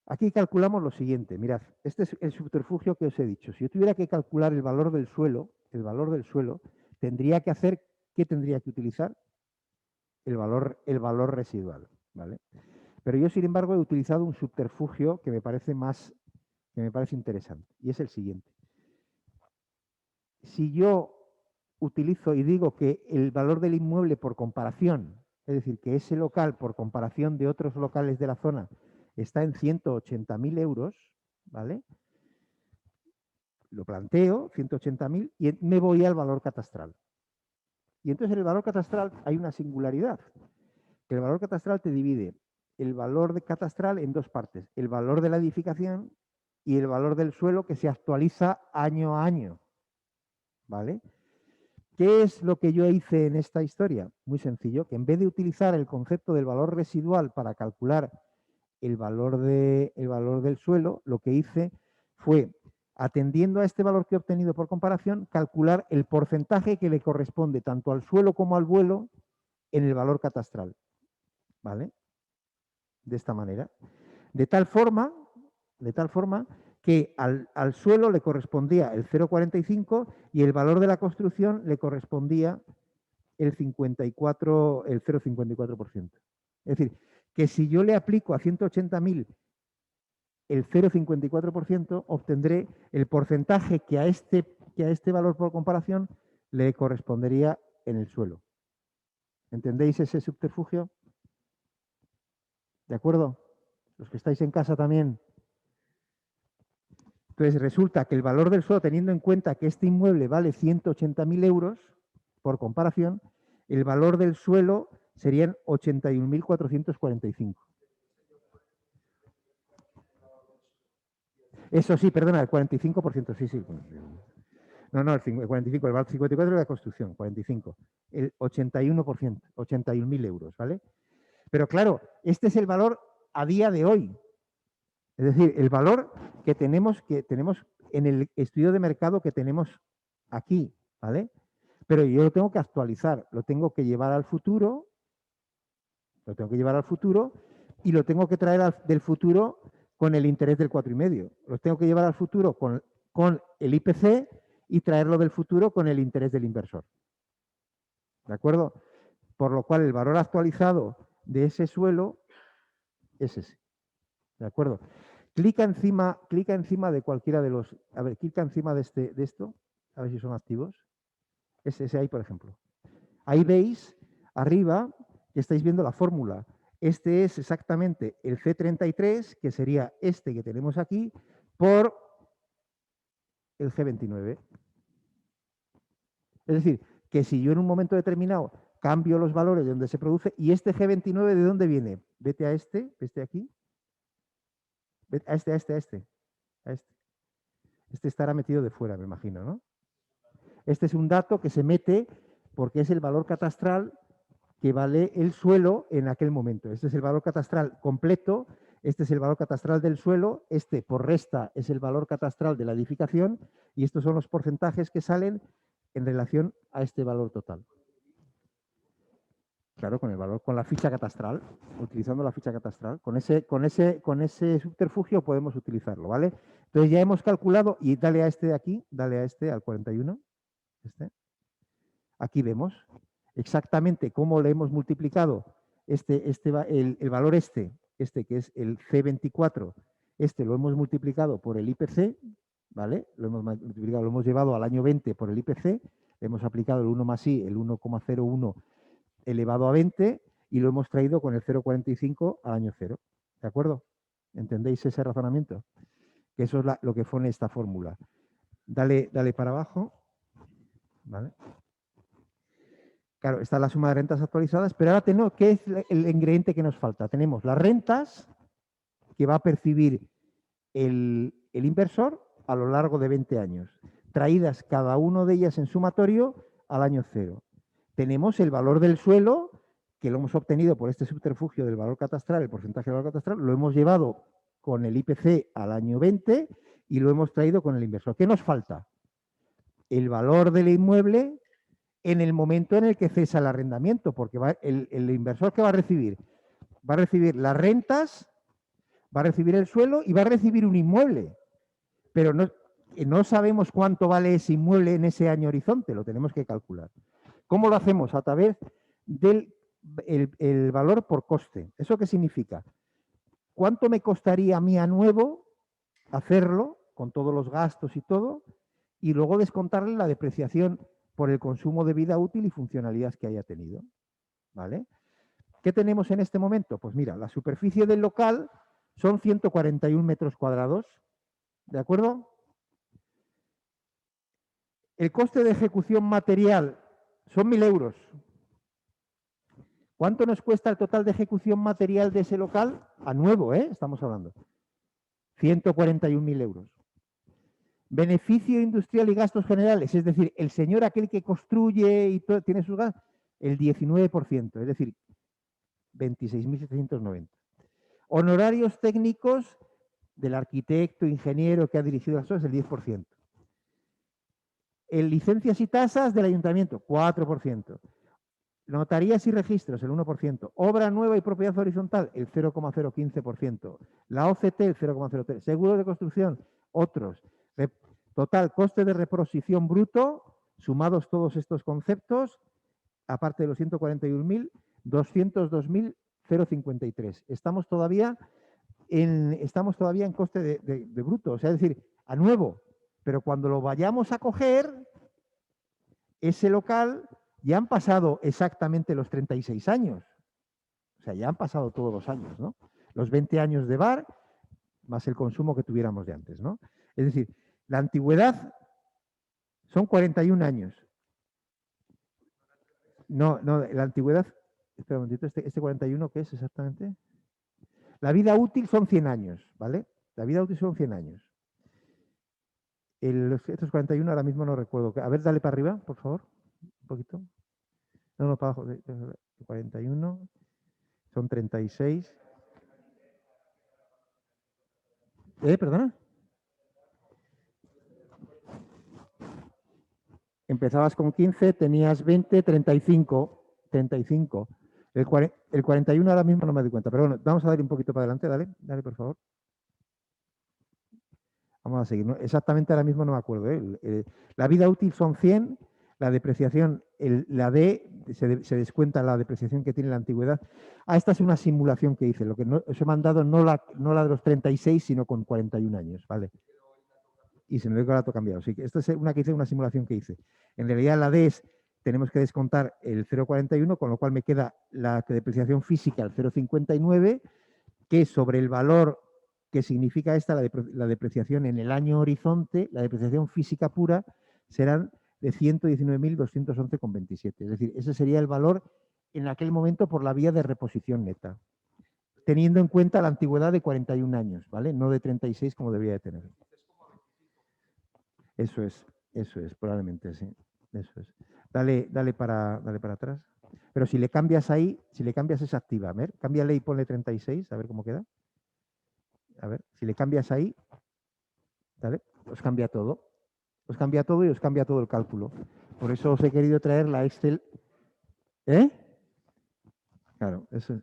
Aquí calculamos lo siguiente, mirad, este es el subterfugio que os he dicho. Si yo tuviera que calcular el valor del suelo, tendría que hacer, ¿qué tendría que utilizar? El valor residual, ¿vale? Pero yo, sin embargo, he utilizado un subterfugio que me parece interesante, y es el siguiente. Si yo utilizo y digo que el valor del inmueble por comparación, es decir, que ese local por comparación de otros locales de la zona está en 180.000 euros, ¿vale? Lo planteo, 180.000, y me voy al valor catastral. Y entonces en el valor catastral hay una singularidad. El valor catastral te divide el valor de catastral en dos partes. El valor de la edificación y el valor del suelo que se actualiza año a año, ¿vale? ¿Qué es lo que yo hice en esta historia? Muy sencillo, que en vez de utilizar el concepto del valor residual para calcular el valor del suelo, lo que hice fue, atendiendo a este valor que he obtenido por comparación, calcular el porcentaje que le corresponde tanto al suelo como al vuelo en el valor catastral, ¿vale? De esta manera. De tal forma que al suelo le correspondía el 0,45 y el valor de la construcción le correspondía el 0,54%. Es decir, que si yo le aplico a 180.000 el 0,54%, obtendré el porcentaje que a este valor por comparación le correspondería en el suelo. ¿Entendéis ese subterfugio? ¿De acuerdo? Los que estáis en casa también. Entonces resulta que el valor del suelo, teniendo en cuenta que este inmueble vale 180.000 euros, por comparación, el valor del suelo serían 81.445. Eso sí, perdona, el 45%, sí. No, el 45, el 54 de la construcción, 45. El 81%, 81.000 euros, ¿vale? Pero claro, este es el valor a día de hoy. Es decir, el valor que tenemos en el estudio de mercado que tenemos aquí, ¿vale? Pero yo lo tengo que actualizar, lo tengo que llevar al futuro, y lo tengo que traer del futuro con el interés del 4,5. Los tengo que llevar al futuro con el IPC y traerlo del futuro con el interés del inversor. ¿De acuerdo? Por lo cual el valor actualizado de ese suelo es ese. ¿De acuerdo? Clica encima de cualquiera de los... A ver, clica encima de esto, a ver si son activos. Es ese ahí, por ejemplo. Ahí veis arriba que estáis viendo la fórmula. Este es exactamente el C33, que sería este que tenemos aquí, por el G29. Es decir, que si yo en un momento determinado cambio los valores de donde se produce, y este G29, ¿de dónde viene? Vete a este aquí. Vete a este. Este estará metido de fuera, me imagino, ¿no? Este es un dato que se mete porque es el valor catastral que vale el suelo en aquel momento. Este es el valor catastral completo, este es el valor catastral del suelo, este por resta es el valor catastral de la edificación y estos son los porcentajes que salen en relación a este valor total. Claro, con el valor, con la ficha catastral, utilizando la ficha catastral. Con ese subterfugio podemos utilizarlo, ¿vale? Entonces ya hemos calculado, y dale a este de aquí, dale a este, al 41. Aquí vemos exactamente cómo le hemos multiplicado el valor que es el C24, lo hemos multiplicado por el IPC, ¿vale? Lo hemos multiplicado, lo hemos llevado al año 20 por el IPC, le hemos aplicado el 1 más I, el 1,01 elevado a 20 y lo hemos traído con el 0,45 al año 0. ¿De acuerdo? ¿Entendéis ese razonamiento? Que eso es lo que pone esta fórmula. Dale para abajo. ¿Vale? Claro, está la suma de rentas actualizadas, pero ahora tenemos, ¿qué es el ingrediente que nos falta? Tenemos las rentas que va a percibir el inversor a lo largo de 20 años, traídas cada uno de ellas en sumatorio al año 0. Tenemos el valor del suelo, que lo hemos obtenido por este subterfugio del valor catastral, el porcentaje del valor catastral, lo hemos llevado con el IPC al año 20 y lo hemos traído con el inversor. ¿Qué nos falta? El valor del inmueble en el momento en el que cesa el arrendamiento, porque el inversor, ¿qué va a recibir? Va a recibir las rentas, va a recibir el suelo y va a recibir un inmueble. Pero no sabemos cuánto vale ese inmueble en ese año horizonte, lo tenemos que calcular. ¿Cómo lo hacemos? A través del el valor por coste. ¿Eso qué significa? ¿Cuánto me costaría a mí a nuevo hacerlo, con todos los gastos y todo, y luego descontarle la depreciación por el consumo de vida útil y funcionalidad que haya tenido? ¿Vale? ¿Qué tenemos en este momento? Pues mira, la superficie del local son 141 metros cuadrados, ¿de acuerdo? El coste de ejecución material son 1.000 euros. ¿Cuánto nos cuesta el total de ejecución material de ese local? A nuevo, estamos hablando. 141.000 euros. Beneficio industrial y gastos generales, es decir, el señor aquel que construye y todo, tiene sus gastos, el 19%, es decir, 26.790. Honorarios técnicos del arquitecto, ingeniero que ha dirigido las cosas, el 10%. Licencias y tasas del ayuntamiento, 4%. Notarías y registros, el 1%. Obra nueva y propiedad horizontal, el 0,015%. La OCT, el 0,03%. Seguro de construcción, otros. Total, coste de reposición bruto, sumados todos estos conceptos, aparte de los 141.000, 202.053. Estamos todavía en coste de bruto, o sea, es decir, a nuevo. Pero cuando lo vayamos a coger, ese local ya han pasado exactamente los 36 años. O sea, ya han pasado todos los años, ¿no? Los 20 años de bar más el consumo que tuviéramos de antes, ¿no? Es decir, la antigüedad son 41 años. No, la antigüedad, espera un momentito, este 41, ¿qué es exactamente? La vida útil son 100 años, ¿vale? La vida útil son 100 años. Estos 41 ahora mismo no recuerdo. A ver, dale para arriba, por favor. Un poquito. No, para abajo. 41. Son 36. ¿Perdona? Empezabas con 15, tenías 20, 35. 35. El 41 ahora mismo no me doy cuenta. Pero bueno, vamos a dar un poquito para adelante. Dale, por favor. Vamos a seguir. Exactamente ahora mismo no me acuerdo. La vida útil son 100, la depreciación, la D, se descuenta la depreciación que tiene la antigüedad. Esta es una simulación que hice. Lo que os he mandado no la de los 36, sino con 41 años, ¿vale? Y se me ve que el dato cambiado. Sí, esto es una simulación que hice. En realidad la D es tenemos que descontar el 0,41, con lo cual me queda la depreciación física, el 0,59, que sobre el valor que significa esta, la depreciación en el año horizonte, la depreciación física pura, serán de 119.211,27. Es decir, ese sería el valor en aquel momento por la vía de reposición neta, teniendo en cuenta la antigüedad de 41 años, ¿vale? No de 36 como debería de tener. Eso es, probablemente sí. Eso es. Dale para atrás. Pero si le cambias ahí, si le cambias esa activa, a ver, cámbiale y ponle 36, a ver cómo queda. A ver, si le cambias ahí, ¿vale? Os cambia todo. Os cambia todo y os cambia todo el cálculo. Por eso os he querido traer la Excel. ¿Eh? Claro, eso.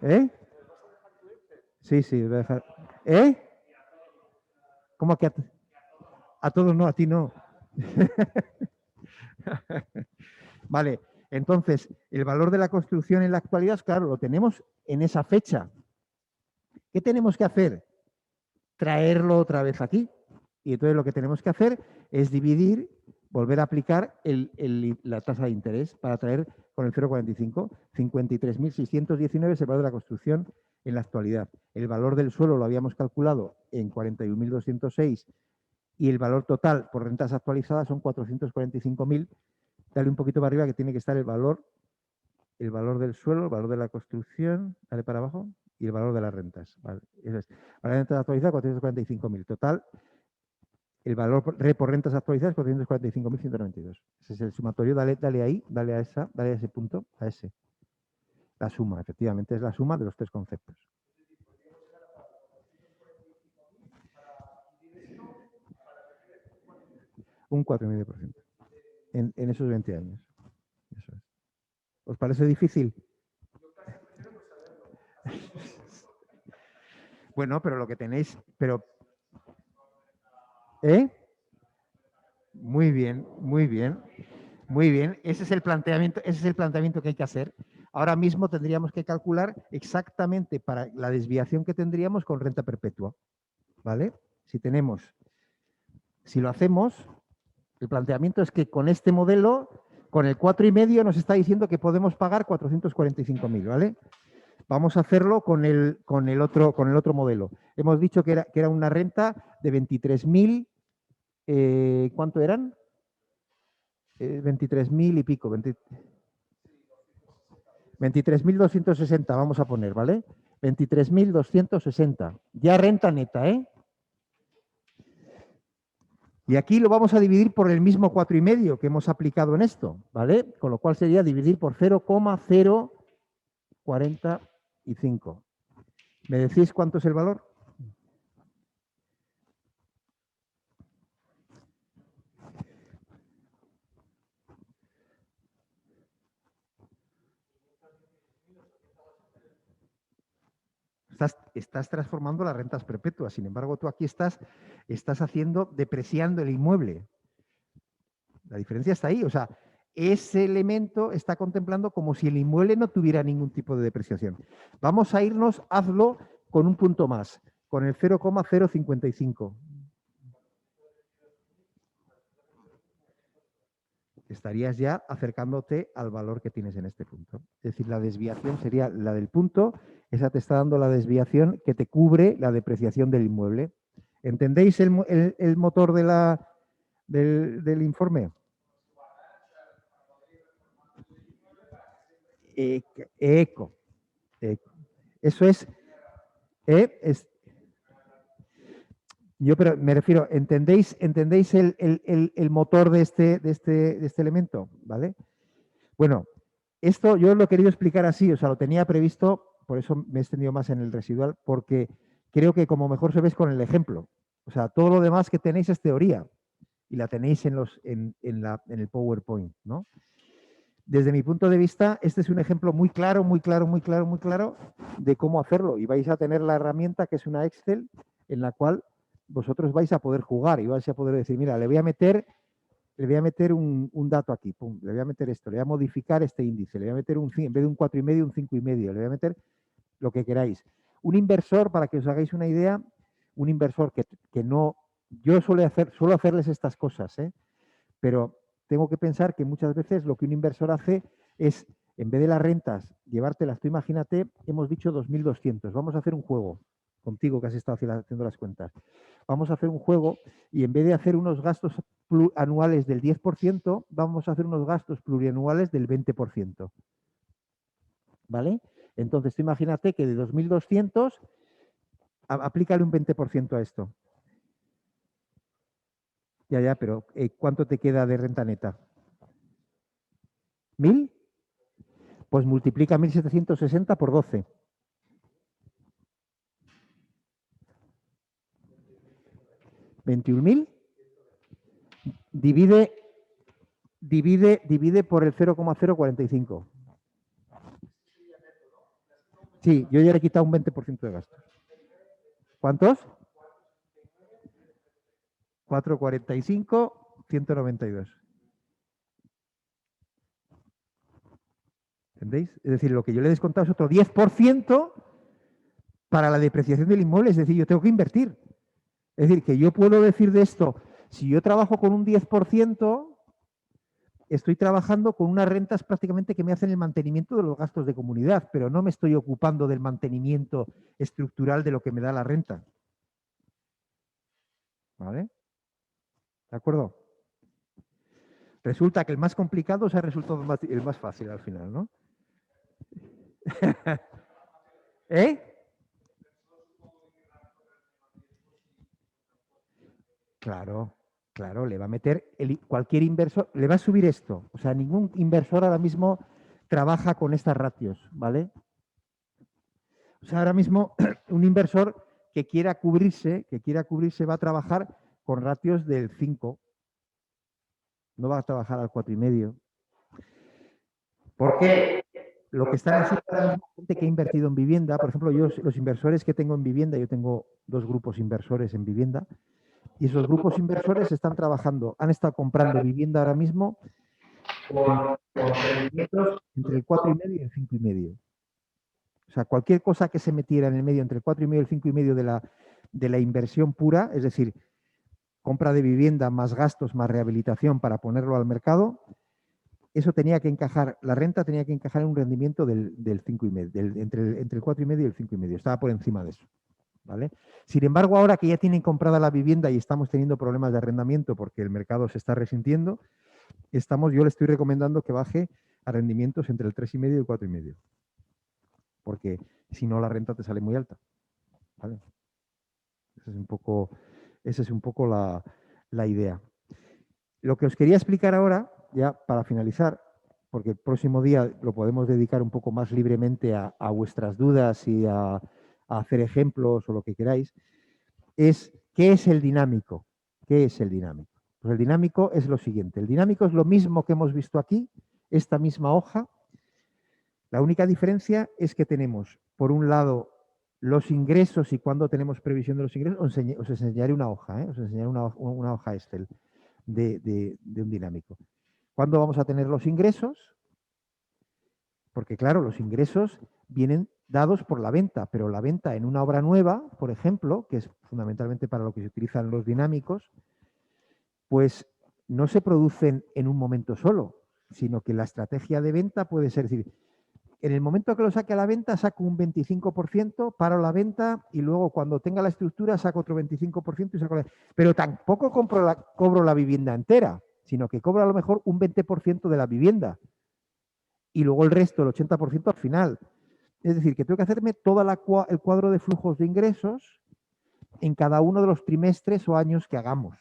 ¿Eh? Sí, sí, voy a dejar. ¿Eh? ¿Cómo que a todos no, a ti no? Vale, entonces, el valor de la construcción en la actualidad, claro, lo tenemos en esa fecha. ¿Qué tenemos que hacer? Traerlo otra vez aquí. Y entonces lo que tenemos que hacer es dividir, volver a aplicar la tasa de interés para traer con el 0,45. 53.619 es el valor de la construcción en la actualidad. El valor del suelo lo habíamos calculado en 41.206 y el valor total por rentas actualizadas son 445.000. Dale un poquito para arriba que tiene que estar el valor del suelo, el valor de la construcción, dale para abajo, y el valor de las rentas. Vale, eso es. Para rentas actualizadas, 445.000. Total, el valor por rentas actualizadas, 445.192. Ese es el sumatorio. Dale ahí, dale a ese punto, a ese. La suma, efectivamente, es la suma de los tres conceptos. Un 4,5% en esos 20 años. Eso es. ¿Os parece difícil? Bueno, pero lo que tenéis, ¿eh? Muy bien, muy bien, muy bien. Ese es el planteamiento que hay que hacer. Ahora mismo tendríamos que calcular exactamente para la desviación que tendríamos con renta perpetua, ¿vale? Si lo hacemos, el planteamiento es que con este modelo, con el 4,5 nos está diciendo que podemos pagar 445.000, ¿vale? Vamos a hacerlo con el otro modelo. Hemos dicho que era una renta de 23.000, ¿cuánto eran? 23.000 y pico. 23.260 vamos a poner, ¿vale? 23.260. Ya renta neta, ¿eh? Y aquí lo vamos a dividir por el mismo 4,5 que hemos aplicado en esto, ¿vale? Con lo cual sería dividir por 0,045. ¿Me decís cuánto es el valor? Estás transformando las rentas perpetuas, sin embargo, tú aquí estás depreciando el inmueble. La diferencia está ahí, o sea, ese elemento está contemplando como si el inmueble no tuviera ningún tipo de depreciación. Vamos a irnos, hazlo con un punto más, con el 0,055. Estarías ya acercándote al valor que tienes en este punto. Es decir, la desviación sería la del punto, esa te está dando la desviación que te cubre la depreciación del inmueble. ¿Entendéis el motor del informe? Eco. Eso es. Yo pero me refiero, ¿entendéis el motor de este elemento? ¿Vale? Bueno, esto yo lo he querido explicar así, o sea, lo tenía previsto, por eso me he extendido más en el residual, porque creo que como mejor se ve con el ejemplo. O sea, todo lo demás que tenéis es teoría y la tenéis en el PowerPoint, ¿no? Desde mi punto de vista, este es un ejemplo muy claro de cómo hacerlo y vais a tener la herramienta que es una Excel en la cual vosotros vais a poder jugar y vais a poder decir, mira, le voy a meter un dato aquí, pum, le voy a meter esto, le voy a modificar este índice, le voy a meter en vez de un 4,5, un 5,5, le voy a meter lo que queráis. Un inversor, para que os hagáis una idea, un inversor que no, yo suelo hacerles estas cosas, pero tengo que pensar que muchas veces lo que un inversor hace es, en vez de las rentas, llevártelas. Tú imagínate, hemos dicho 2.200. Vamos a hacer un juego contigo que has estado haciendo las cuentas. Vamos a hacer un juego y en vez de hacer unos gastos anuales del 10%, vamos a hacer unos gastos plurianuales del 20%. ¿Vale? Entonces, tú imagínate que de 2.200, aplícale un 20% a esto. Ya, pero ¿cuánto te queda de renta neta? ¿1.000? Pues multiplica 1.760 por 12. ¿21.000? Divide por el 0,045. Sí, yo ya le he quitado un 20% de gastos. ¿Cuántos? 445, 192. ¿Entendéis? Es decir, lo que yo le he descontado es otro 10% para la depreciación del inmueble. Es decir, yo tengo que invertir. Es decir, que yo puedo decir de esto, si yo trabajo con un 10%, estoy trabajando con unas rentas prácticamente que me hacen el mantenimiento de los gastos de comunidad, pero no me estoy ocupando del mantenimiento estructural de lo que me da la renta. ¿Vale? ¿De acuerdo? Resulta que el más complicado se ha resultado el más fácil al final, ¿no? ¿Eh? Claro, claro, le va a meter cualquier inversor, le va a subir esto. O sea, ningún inversor ahora mismo trabaja con estas ratios, ¿vale? O sea, ahora mismo un inversor que quiera cubrirse va a trabajar con ratios del 5. No va a trabajar al 4,5. ¿Por qué? Lo que están haciendo ahora mismo gente que ha invertido en vivienda, por ejemplo, yo, los inversores que tengo en vivienda, yo tengo 2 grupos inversores en vivienda, y esos grupos inversores están trabajando, han estado comprando vivienda ahora mismo con rendimientos entre el 4,5 y el 5,5. O sea, cualquier cosa que se metiera en el medio entre el 4,5 y el 5,5 de la inversión pura, es decir, compra de vivienda más gastos más rehabilitación para ponerlo al mercado, eso tenía que encajar, la renta tenía que encajar en un rendimiento del 5,5, entre el 4,5 y el 5,5. Estaba por encima de eso. ¿Vale? Sin embargo, ahora que ya tienen comprada la vivienda y estamos teniendo problemas de arrendamiento porque el mercado se está resintiendo, yo le estoy recomendando que baje a rendimientos entre el 3,5 y el 4,5. Porque si no, la renta te sale muy alta. ¿Vale? Esa es un poco la idea. Lo que os quería explicar ahora, ya para finalizar, porque el próximo día lo podemos dedicar un poco más libremente a vuestras dudas y a hacer ejemplos o lo que queráis, es ¿qué es el dinámico? ¿Qué es el dinámico? Pues el dinámico es lo siguiente. El dinámico es lo mismo que hemos visto aquí, esta misma hoja. La única diferencia es que tenemos, por un lado, los ingresos y cuando tenemos previsión de los ingresos. Os enseñaré una hoja, os enseñaré una hoja Excel de un dinámico. ¿Cuándo vamos a tener los ingresos? Porque claro, los ingresos vienen dados por la venta, pero la venta en una obra nueva, por ejemplo, que es fundamentalmente para lo que se utilizan los dinámicos, pues no se producen en un momento solo, sino que la estrategia de venta puede ser, decir, en el momento que lo saque a la venta saco un 25%, paro la venta y luego cuando tenga la estructura saco otro 25% y saco pero tampoco cobro la vivienda entera, sino que cobro a lo mejor un 20% de la vivienda y luego el resto, el 80% al final. Es decir, que tengo que hacerme todo el cuadro de flujos de ingresos en cada uno de los trimestres o años que hagamos.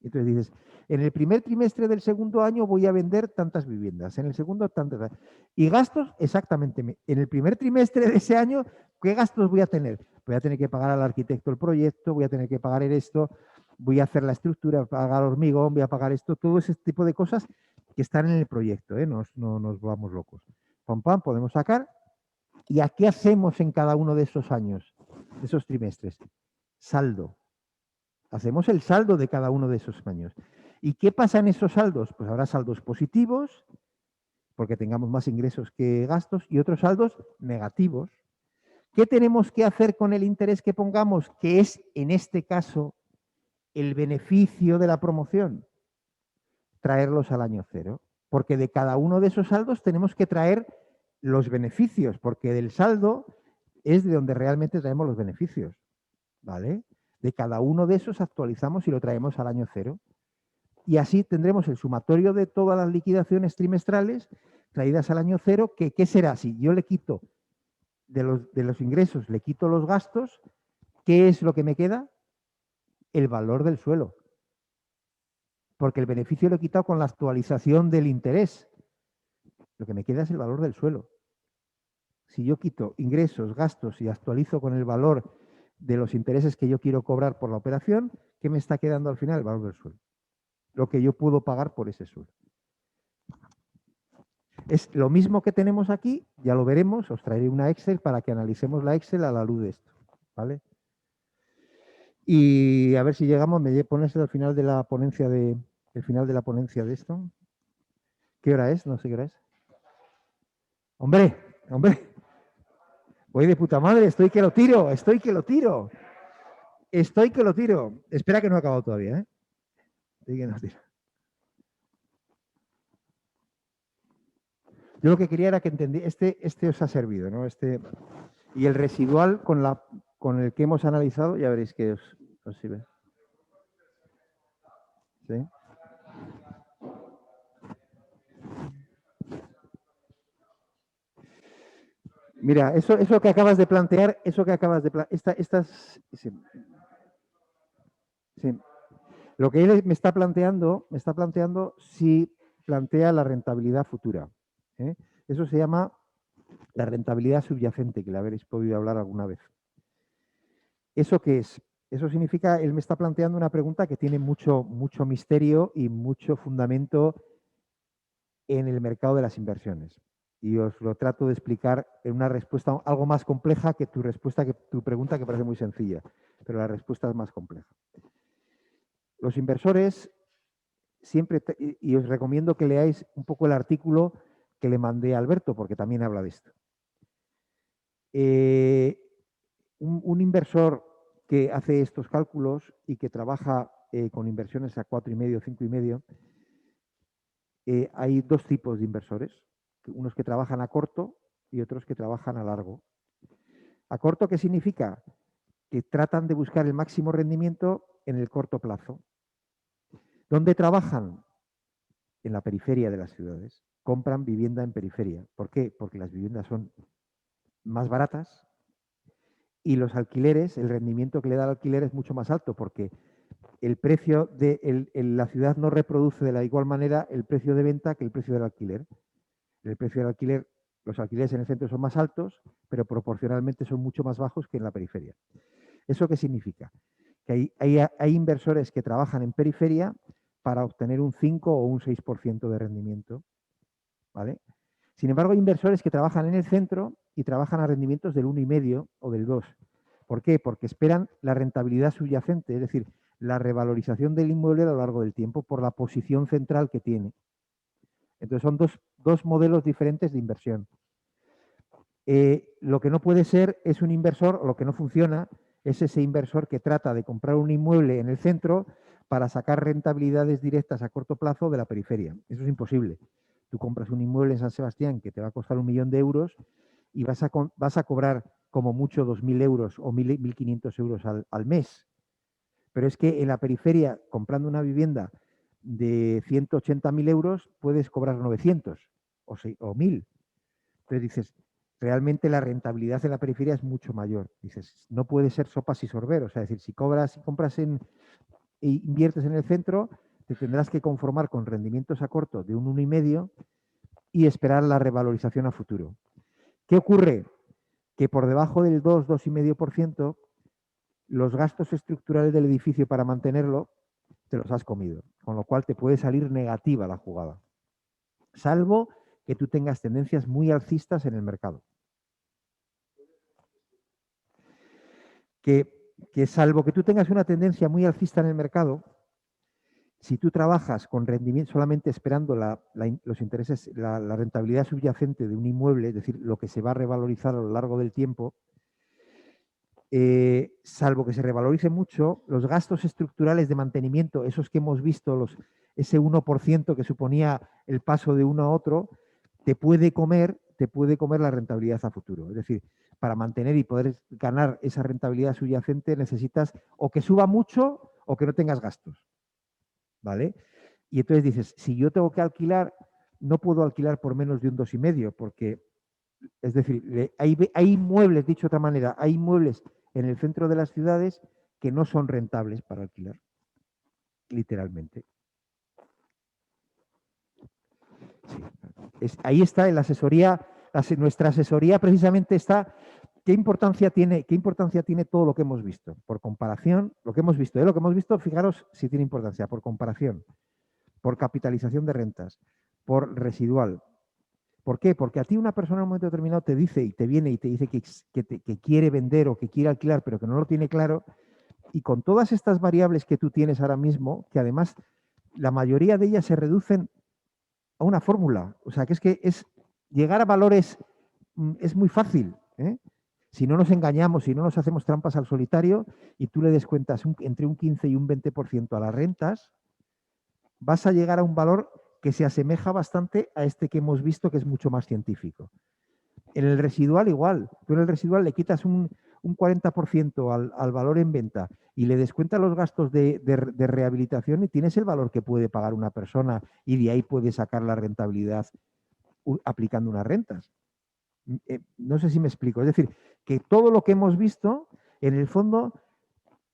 Entonces dices, en el primer trimestre del segundo año voy a vender tantas viviendas, en el segundo tantas. Y gastos, exactamente. En el primer trimestre de ese año, ¿qué gastos voy a tener? Voy a tener que pagar al arquitecto el proyecto, voy a tener que pagar esto, voy a hacer la estructura, pagar hormigón, voy a pagar esto, todo ese tipo de cosas que están en el proyecto, no nos vamos locos. Pam, pam, podemos sacar. ¿Y a qué hacemos en cada uno de esos años, de esos trimestres? Saldo. Hacemos el saldo de cada uno de esos años. ¿Y qué pasa en esos saldos? Pues habrá saldos positivos, porque tengamos más ingresos que gastos, y otros saldos negativos. ¿Qué tenemos que hacer con el interés que pongamos? Que es, en este caso, el beneficio de la promoción. traerlos al año cero, porque de cada uno de esos saldos tenemos que traer los beneficios, porque del saldo es de donde realmente traemos los beneficios, ¿vale? De cada uno de esos actualizamos y lo traemos al año cero. Y así tendremos el sumatorio de todas las liquidaciones trimestrales traídas al año cero, que ¿qué será? Si yo le quito de los ingresos, le quito los gastos, ¿qué es lo que me queda? El valor del suelo. Porque el beneficio lo he quitado con la actualización del interés. Lo que me queda es el valor del suelo. Si yo quito ingresos, gastos y actualizo con el valor de los intereses que yo quiero cobrar por la operación, ¿qué me está quedando al final? El valor del suelo. Lo que yo puedo pagar por ese suelo. Es lo mismo que tenemos aquí, ya lo veremos, os traeré una Excel para que analicemos la Excel a la luz de esto, ¿vale? Y a ver si llegamos, me pones al final de la ponencia de esto. ¿Qué hora es? No sé qué hora es. Hombre, voy de puta madre, estoy que lo tiro. Espera que no he acabado todavía, ¿eh? Estoy que no tiro. Yo lo que quería era que entendí, este os ha servido, ¿no? Y el residual con el que hemos analizado, ya veréis que os sirve. ¿Sí? Mira, eso que acabas de plantear, sí. Sí. Lo que él me está planteando si plantea la rentabilidad futura, ¿eh? Eso se llama la rentabilidad subyacente, que le habréis podido hablar alguna vez. ¿Eso qué es? Eso significa, él me está planteando una pregunta que tiene mucho misterio y mucho fundamento en el mercado de las inversiones. Y os lo trato de explicar en una respuesta algo más compleja que tu pregunta, que parece muy sencilla, pero la respuesta es más compleja. Los inversores siempre, y os recomiendo que leáis un poco el artículo que le mandé a Alberto, porque también habla de esto. Un inversor que hace estos cálculos y que trabaja con inversiones a 4,5, 5,5, hay dos tipos de inversores, unos que trabajan a corto y otros que trabajan a largo. ¿A corto qué significa? Que tratan de buscar el máximo rendimiento en el corto plazo. ¿Dónde trabajan? En la periferia de las ciudades. Compran vivienda en periferia. ¿Por qué? Porque las viviendas son más baratas y los alquileres, el rendimiento que le da el alquiler es mucho más alto, porque el precio la ciudad no reproduce de la igual manera el precio de venta que el precio del alquiler. El precio del alquiler, los alquileres en el centro son más altos, pero proporcionalmente son mucho más bajos que en la periferia. ¿Eso qué significa? Que hay inversores que trabajan en periferia para obtener un 5 o un 6% de rendimiento, ¿vale? Sin embargo, hay inversores que trabajan en el centro y trabajan a rendimientos del 1,5 o del 2. ¿Por qué? Porque esperan la rentabilidad subyacente, es decir, la revalorización del inmueble a lo largo del tiempo por la posición central que tiene. Entonces son dos modelos diferentes de inversión. Lo que no puede ser es un inversor, o lo que no funciona, es ese inversor que trata de comprar un inmueble en el centro para sacar rentabilidades directas a corto plazo de la periferia. Eso es imposible. Tú compras un inmueble en San Sebastián que te va a costar 1.000.000 de euros y vas a cobrar como mucho 2.000 euros o 1.500 euros al mes. Pero es que en la periferia, comprando una vivienda de 180.000 euros, puedes cobrar 900 o 1.000. Entonces dices, realmente la rentabilidad en la periferia es mucho mayor. Dices, no puede ser sopas y sorber. O sea, es decir, si compras e inviertes en el centro, te tendrás que conformar con rendimientos a corto de un 1,5 y esperar la revalorización a futuro. ¿Qué ocurre? Que por debajo del 2, 2,5%, los gastos estructurales del edificio para mantenerlo te los has comido, con lo cual te puede salir negativa la jugada, salvo que tú tengas tendencias muy alcistas en el mercado. Que salvo que tú tengas una tendencia muy alcista en el mercado, si tú trabajas con rendimiento solamente esperando los intereses, la rentabilidad subyacente de un inmueble, es decir, lo que se va a revalorizar a lo largo del tiempo, salvo que se revalorice mucho, los gastos estructurales de mantenimiento, esos que hemos visto, ese 1% que suponía el paso de uno a otro, te puede comer la rentabilidad a futuro. Es decir, para mantener y poder ganar esa rentabilidad subyacente necesitas o que suba mucho o que no tengas gastos. ¿Vale? Y entonces dices, si yo tengo que alquilar, no puedo alquilar por menos de un 2,5, porque, es decir, hay inmuebles, dicho de otra manera, hay inmuebles en el centro de las ciudades que no son rentables para alquilar, literalmente. Sí. Ahí está en la asesoría, nuestra asesoría precisamente está, ¿qué importancia tiene todo lo que hemos visto? Por comparación, lo que hemos visto, fijaros si tiene importancia, por comparación, por capitalización de rentas, por residual. ¿Por qué? Porque a ti una persona en un momento determinado te dice y te viene y te dice que quiere vender o que quiere alquilar, pero que no lo tiene claro, y con todas estas variables que tú tienes ahora mismo, que además la mayoría de ellas se reducen a una fórmula. O sea, que es llegar a valores es muy fácil, ¿eh? Si no nos engañamos, si no nos hacemos trampas al solitario y tú le descuentas entre un 15 y un 20% a las rentas, vas a llegar a un valor que se asemeja bastante a este que hemos visto, que es mucho más científico. En el residual igual. Tú en el residual le quitas un 40% al valor en venta y le descuentas los gastos de rehabilitación y tienes el valor que puede pagar una persona y de ahí puedes sacar la rentabilidad aplicando unas rentas. No sé si me explico. Es decir, que todo lo que hemos visto, en el fondo,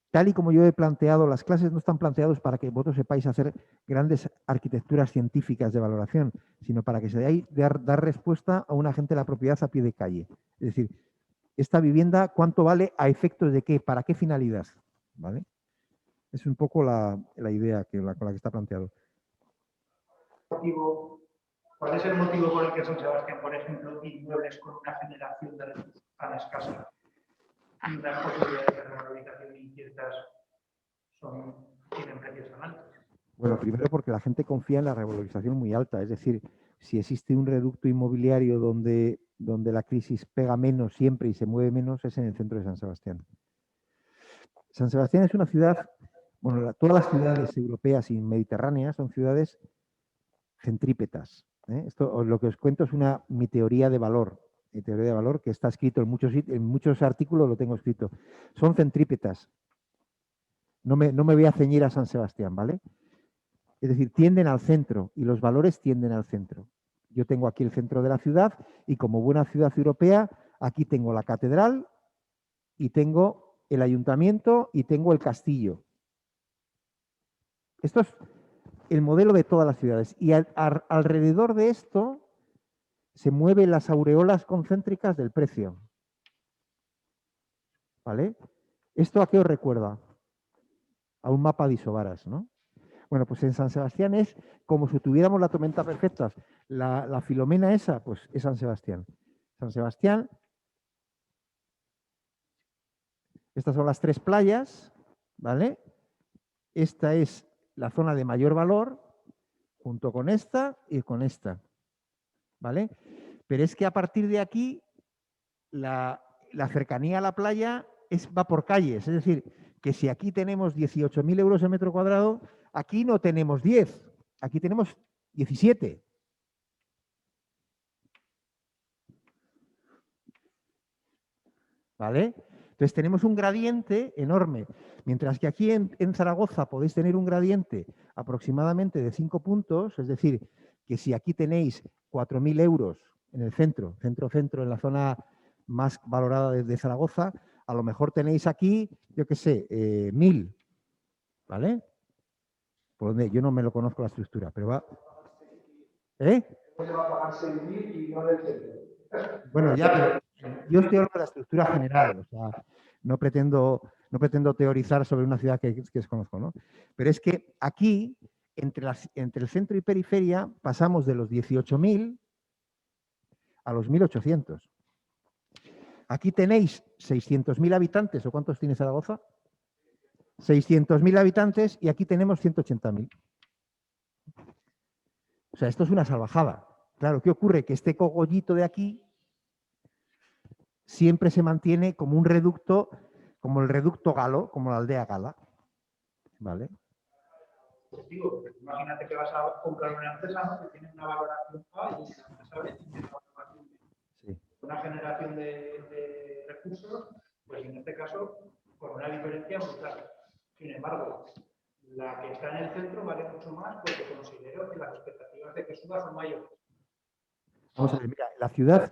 tal y como yo he planteado, las clases no están planteadas para que vosotros sepáis hacer grandes arquitecturas científicas de valoración, sino para que se dé dar respuesta a un agente de la propiedad a pie de calle. Es decir, esta vivienda, ¿cuánto vale? ¿A efectos de qué? ¿Para qué finalidad? ¿Vale? Es un poco la idea con la que está planteado. ¿Cuál es el motivo por el que San Sebastián, por ejemplo, inmuebles con una generación de recursos tan escasa y unas posibilidades de revalorización inciertas tienen precios tan altos? Bueno, primero porque la gente confía en la revalorización muy alta. Es decir, si existe un reducto inmobiliario donde la crisis pega menos siempre y se mueve menos, es en el centro de San Sebastián. San Sebastián es una ciudad, bueno, todas las ciudades europeas y mediterráneas son ciudades centrípetas. Esto lo que os cuento es mi teoría de valor. Mi teoría de valor que está escrito en muchos artículos, lo tengo escrito. Son centrípetas. No me voy a ceñir a San Sebastián, ¿vale? Es decir, tienden al centro y los valores tienden al centro. Yo tengo aquí el centro de la ciudad y como buena ciudad europea, aquí tengo la catedral y tengo el ayuntamiento y tengo el castillo. Esto es el modelo de todas las ciudades. Y alrededor de esto se mueven las aureolas concéntricas del precio. ¿Vale? ¿Esto a qué os recuerda? A un mapa de isobaras, ¿no? Bueno, pues en San Sebastián es como si tuviéramos la tormenta perfecta. La Filomena esa, pues es San Sebastián. San Sebastián, estas son las 3 playas, ¿vale? Esta es la zona de mayor valor, junto con esta y con esta, ¿vale? Pero es que a partir de aquí, la cercanía a la playa va por calles. Es decir, que si aquí tenemos 18.000 euros el metro cuadrado, aquí no tenemos 10, aquí tenemos 17. ¿Vale? Entonces tenemos un gradiente enorme. Mientras que aquí en Zaragoza podéis tener un gradiente aproximadamente de 5 puntos, es decir, que si aquí tenéis 4.000 euros en el centro, en la zona más valorada de Zaragoza, a lo mejor tenéis aquí, yo qué sé, 1.000, ¿vale? Por donde yo no me lo conozco la estructura, pero va... ¿Eh? Se va a pagar 6.000 y no del centro. Bueno, ya, pero yo estoy hablando de la estructura general, o sea, no pretendo teorizar sobre una ciudad que desconozco, ¿no? Pero es que aquí, entre el centro y periferia, pasamos de los 18.000 a los 1.800. Aquí tenéis 600.000 habitantes, ¿o cuántos tiene Zaragoza? 600.000 habitantes y aquí tenemos 180.000. O sea, esto es una salvajada. Claro, ¿qué ocurre? Que este cogollito de aquí siempre se mantiene como un reducto, como el reducto galo, como la aldea gala. ¿Vale? Pues digo, imagínate que vas a comprar una empresa, ¿no?, que tiene una valoración A y la empresa B tiene una valoración B. Sí. Una generación de recursos, pues en este caso, con una diferencia brutal. Sin embargo, la que está en el centro vale mucho más porque considero que las expectativas de que suba son mayores. Vamos a ver, mira, la ciudad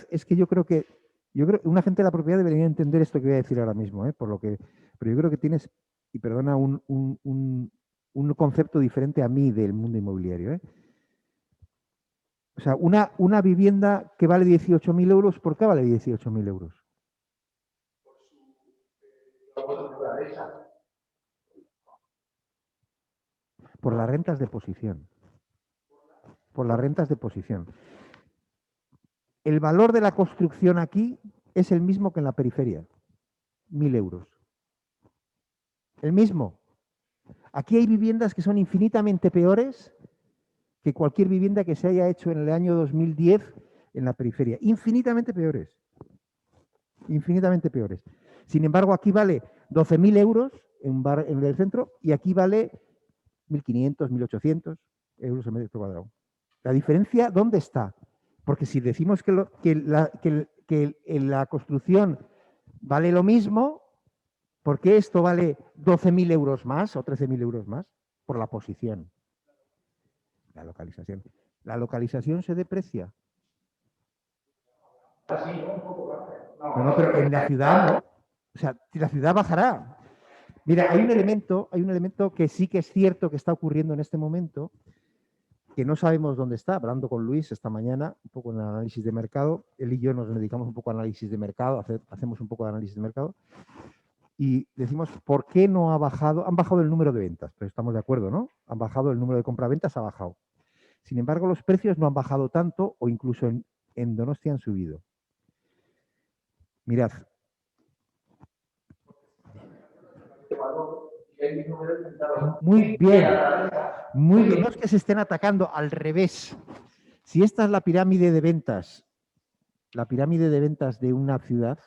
es que yo creo que una gente de la propiedad debería entender esto que voy a decir ahora mismo, por lo que, pero yo creo que tienes, y perdona, un concepto diferente a mí del mundo inmobiliario. O sea, una vivienda que vale 18.000 euros, ¿por qué vale 18.000 euros? Por las rentas de posición. Por las rentas de posición. El valor de la construcción aquí es el mismo que en la periferia. 1.000 euros. El mismo. Aquí hay viviendas que son infinitamente peores que cualquier vivienda que se haya hecho en el año 2010 en la periferia. Infinitamente peores. Infinitamente peores. Sin embargo, aquí vale 12.000 euros en el centro y aquí vale 1.500, 1.800 euros el metro cuadrado. La diferencia, ¿dónde está? Porque si decimos que la construcción vale lo mismo, ¿por qué esto vale 12.000 euros más o 13.000 euros más? Por la posición. La localización. La localización se deprecia. No, pero en la ciudad no. O sea, la ciudad bajará. Mira, hay un elemento que sí que es cierto que está ocurriendo en este momento, que no sabemos dónde está. Hablando con Luis esta mañana, un poco en el análisis de mercado, él y yo nos dedicamos un poco a análisis de mercado, hacemos un poco de análisis de mercado, y decimos, ¿por qué no ha bajado? Han bajado el número de ventas, pero estamos de acuerdo, ¿no? Han bajado el número de compraventas, ha bajado. Sin embargo, los precios no han bajado tanto, o incluso en Donostia han subido. Mirad. Muy bien. Muy bien. No es que se estén atacando, al revés. Si esta es la pirámide de ventas de una ciudad,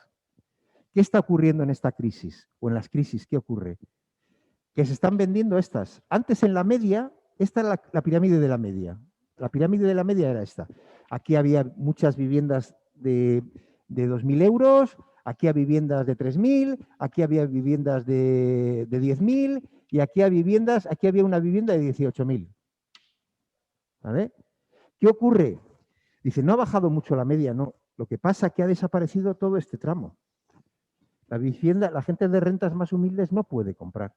¿qué está ocurriendo en esta crisis? O en las crisis, ¿qué ocurre? Que se están vendiendo estas. Antes en la media, esta es la pirámide de la media. La pirámide de la media era esta. Aquí había muchas viviendas de 2.000 euros, aquí había viviendas de 3.000, aquí había viviendas de 10.000 y aquí había una vivienda de 18.000. ¿Vale? ¿Qué ocurre? Dice, no ha bajado mucho la media, no. Lo que pasa es que ha desaparecido todo este tramo. La gente de rentas más humildes no puede comprar.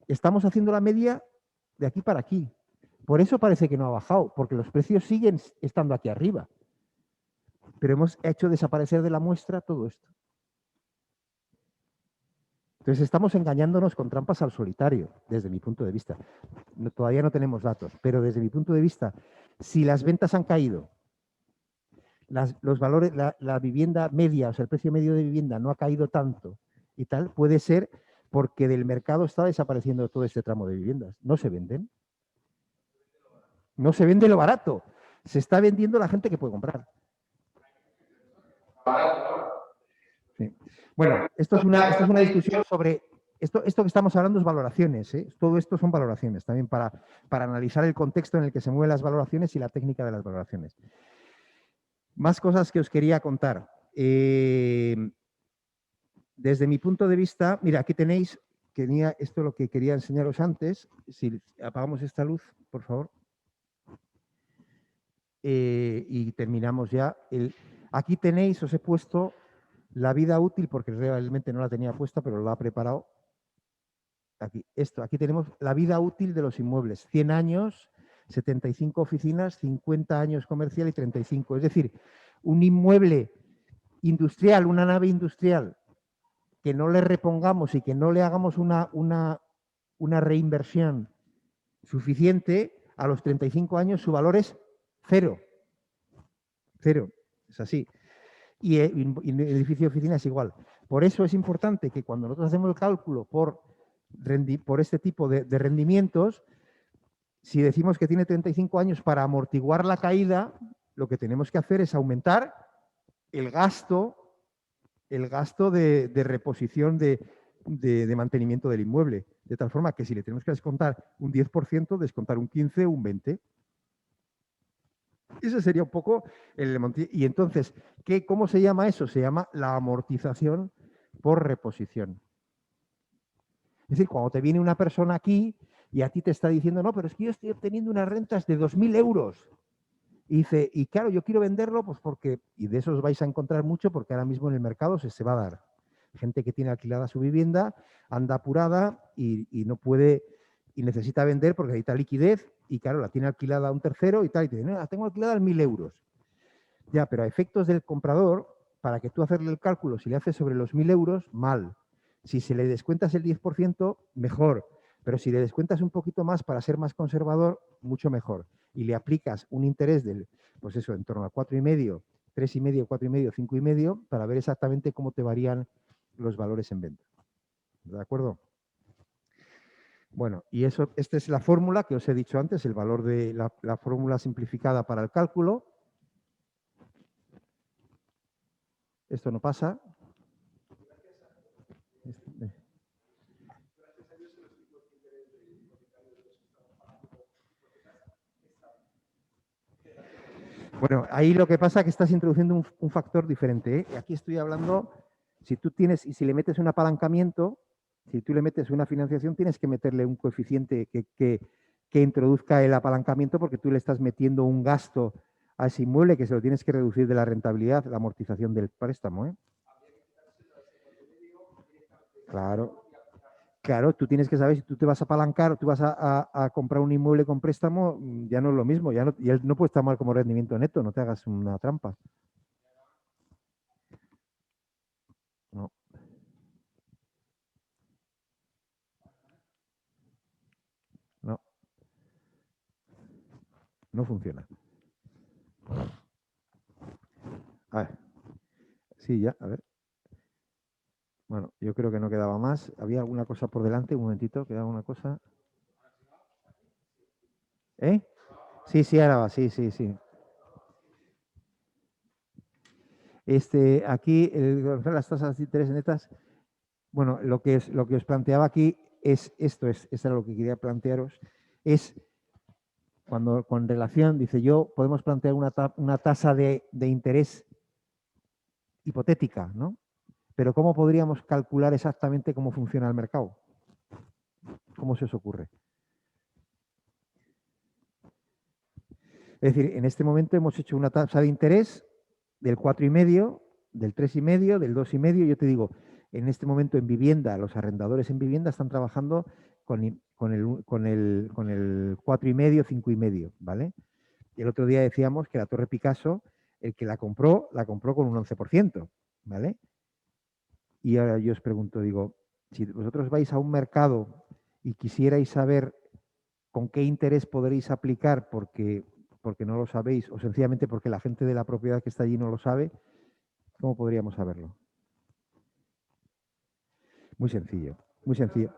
Estamos haciendo la media de aquí para aquí. Por eso parece que no ha bajado, porque los precios siguen estando aquí arriba. Pero hemos hecho desaparecer de la muestra todo esto. Entonces estamos engañándonos con trampas al solitario, desde mi punto de vista. Todavía no tenemos datos, pero desde mi punto de vista, si las ventas han caído, los valores, la vivienda media, o sea, el precio medio de vivienda no ha caído tanto y tal, puede ser porque del mercado está desapareciendo todo este tramo de viviendas. No se venden. No se vende lo barato. Se está vendiendo la gente que puede comprar. Sí. Bueno, esto es una discusión sobre... Esto que estamos hablando es valoraciones. Todo esto son valoraciones, también para analizar el contexto en el que se mueven las valoraciones y la técnica de las valoraciones. Más cosas que os quería contar. Desde mi punto de vista, mira, aquí tenéis, esto es lo que quería enseñaros antes. Si apagamos esta luz, por favor. Y terminamos ya. Aquí tenéis, os he puesto la vida útil, porque realmente no la tenía puesta, pero lo ha preparado. Aquí tenemos la vida útil de los inmuebles. 100 años, 75 oficinas, 50 años comercial y 35. Es decir, un inmueble industrial, una nave industrial, que no le repongamos y que no le hagamos una reinversión suficiente, a los 35 años su valor es cero. Cero. Es así. Y el edificio de oficina es igual. Por eso es importante que cuando nosotros hacemos el cálculo por este tipo de rendimientos, si decimos que tiene 35 años para amortiguar la caída, lo que tenemos que hacer es aumentar el gasto de reposición de mantenimiento del inmueble. De tal forma que si le tenemos que descontar un 10%, descontar un 15 o un 20. Ese sería un poco el montillo. Y entonces, ¿cómo se llama eso? Se llama la amortización por reposición. Es decir, cuando te viene una persona aquí y a ti te está diciendo, no, pero es que yo estoy obteniendo unas rentas de 2.000 euros. Y dice, y claro, yo quiero venderlo, pues porque, y de esos vais a encontrar mucho porque ahora mismo en el mercado se va a dar. Gente que tiene alquilada su vivienda, anda apurada y no puede, y necesita vender porque necesita liquidez, y claro, la tiene alquilada a un tercero y tal, y te dice, no, la tengo alquilada a 1.000 euros. Ya, pero a efectos del comprador, para que tú hacerle el cálculo, si le haces sobre los 1.000 euros, mal. Si se le descuentas el 10%, mejor. Pero si le descuentas un poquito más para ser más conservador, mucho mejor. Y le aplicas un interés del, pues eso, en torno a 4,5, 3,5, 4,5, 5,5, para ver exactamente cómo te varían los valores en venta. ¿De acuerdo? Bueno, y eso, esta es la fórmula que os he dicho antes, el valor de la fórmula simplificada para el cálculo. Esto no pasa. Bueno, ahí lo que pasa es que estás introduciendo un factor diferente, ¿eh? Aquí estoy hablando, si tú tienes, y si le metes un apalancamiento, si tú le metes una financiación, tienes que meterle un coeficiente que introduzca el apalancamiento porque tú le estás metiendo un gasto a ese inmueble que se lo tienes que reducir de la rentabilidad, la amortización del préstamo, ¿eh? Claro. Claro, tú tienes que saber si tú te vas a apalancar o tú vas a comprar un inmueble con préstamo, ya no es lo mismo, ya no puede estar mal como rendimiento neto, no te hagas una trampa. No. No. No funciona. A ver. Sí, ya, a ver. Bueno, yo creo que no quedaba más. ¿Había alguna cosa por delante? Un momentito, ¿quedaba una cosa? ¿Eh? Sí, sí, ahora va, sí, sí, sí. Aquí, las tasas de interés netas, bueno, lo que os planteaba aquí es esto, eso era lo que quería plantearos, es cuando con relación, dice yo, podemos plantear una tasa de interés hipotética, ¿no? Pero ¿cómo podríamos calcular exactamente cómo funciona el mercado? ¿Cómo se os ocurre? Es decir, en este momento hemos hecho una tasa de interés del 4,5, del 3,5, del 2,5. Yo te digo, en este momento en vivienda, los arrendadores en vivienda están trabajando con el 4,5, 5,5, ¿vale? Y el otro día decíamos que la Torre Picasso, el que la compró con un 11%, ¿vale? Y ahora yo os pregunto, digo, si vosotros vais a un mercado y quisierais saber con qué interés podréis aplicar porque no lo sabéis o sencillamente porque la gente de la propiedad que está allí no lo sabe, ¿cómo podríamos saberlo? Muy sencillo, muy sencillo.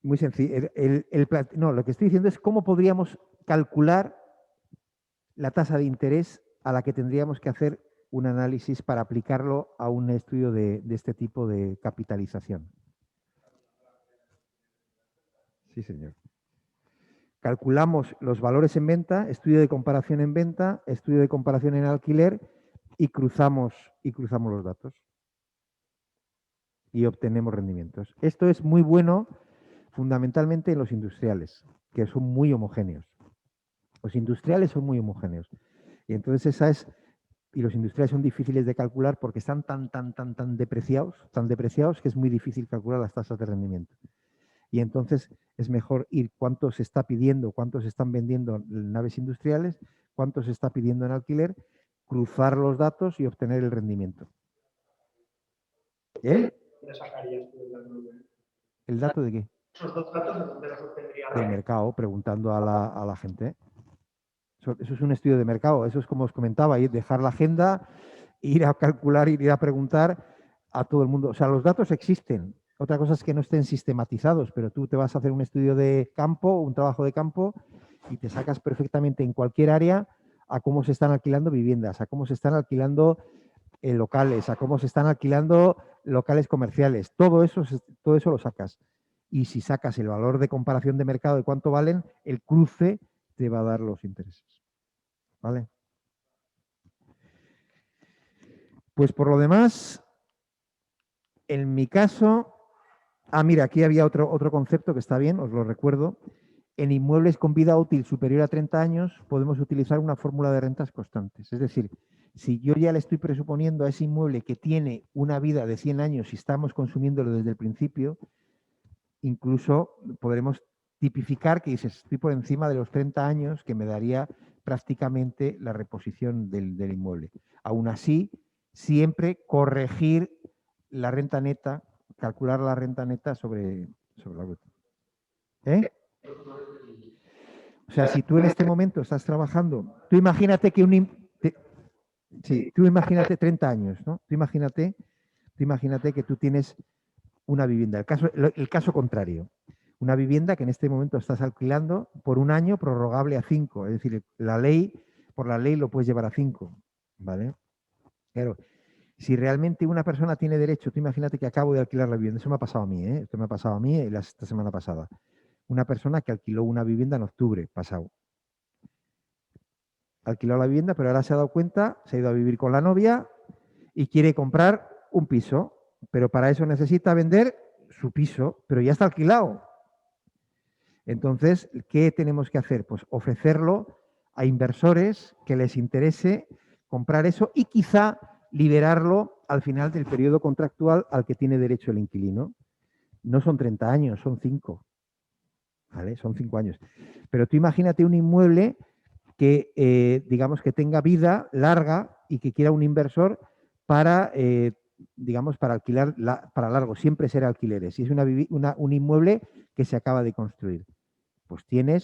Muy sencillo. No, lo que estoy diciendo es cómo podríamos calcular la tasa de interés a la que tendríamos que hacer un análisis para aplicarlo a un estudio de este tipo de capitalización. Sí, señor. Calculamos los valores en venta, estudio de comparación en venta, estudio de comparación en alquiler y cruzamos los datos. Y obtenemos rendimientos. Esto es muy bueno fundamentalmente en los industriales, que son muy homogéneos. Los industriales son muy homogéneos. Y entonces y los industriales son difíciles de calcular porque están tan depreciados que es muy difícil calcular las tasas de rendimiento. Y entonces es mejor ir cuánto se está pidiendo, cuánto se están vendiendo en naves industriales, cuánto se está pidiendo en alquiler, cruzar los datos y obtener el rendimiento. ¿Eh? ¿Dónde sacarías tú el dato? ¿El dato de qué? Esos dos datos, ¿de dónde los obtendrías? Del mercado, preguntando a la gente. Eso es un estudio de mercado. Eso es como os comentaba, dejar la agenda, ir a calcular, ir a preguntar a todo el mundo. O sea, los datos existen. Otra cosa es que no estén sistematizados, pero tú te vas a hacer un estudio de campo, un trabajo de campo, y te sacas perfectamente en cualquier área a cómo se están alquilando viviendas, a cómo se están alquilando locales, a cómo se están alquilando locales comerciales. Todo eso lo sacas. y si sacas el valor de comparación de mercado de cuánto valen, el cruce te va a dar los intereses. ¿Vale? Pues por lo demás, en mi caso, mira, aquí había otro concepto que está bien, os lo recuerdo. En inmuebles con vida útil superior a 30 años podemos utilizar una fórmula de rentas constantes. Es decir, si yo ya le estoy presuponiendo a ese inmueble que tiene una vida de 100 años y estamos consumiéndolo desde el principio, incluso podremos tipificar que dices, estoy por encima de los 30 años, que me daría prácticamente la reposición del inmueble. Aún así, siempre corregir la renta neta, calcular la renta neta sobre la bruta. ¿Eh? O sea, si tú en este momento estás trabajando, tú imagínate que tú imagínate 30 años, ¿no? Tú imagínate que tú tienes una vivienda. El caso contrario, una vivienda que en este momento estás alquilando por un año prorrogable a 5. Es decir, por la ley lo puedes llevar a 5. ¿Vale? Claro, si realmente una persona tiene derecho, tú imagínate que acabo de alquilar la vivienda. Eso me ha pasado a mí, ¿eh? Esto me ha pasado a mí esta semana pasada. Una persona que alquiló una vivienda en octubre pasado. Alquiló la vivienda, pero ahora se ha dado cuenta, se ha ido a vivir con la novia y quiere comprar un piso, pero para eso necesita vender su piso, pero ya está alquilado. Entonces, ¿qué tenemos que hacer? Pues ofrecerlo a inversores que les interese comprar eso y quizá liberarlo al final del periodo contractual al que tiene derecho el inquilino. No son 30 años, son 5. ¿Vale? Son 5 años. Pero tú imagínate un inmueble que, digamos, que tenga vida larga y que quiera un inversor para, digamos, para alquilar para largo. Siempre será alquileres. Si es un inmueble que se acaba de construir, pues tiene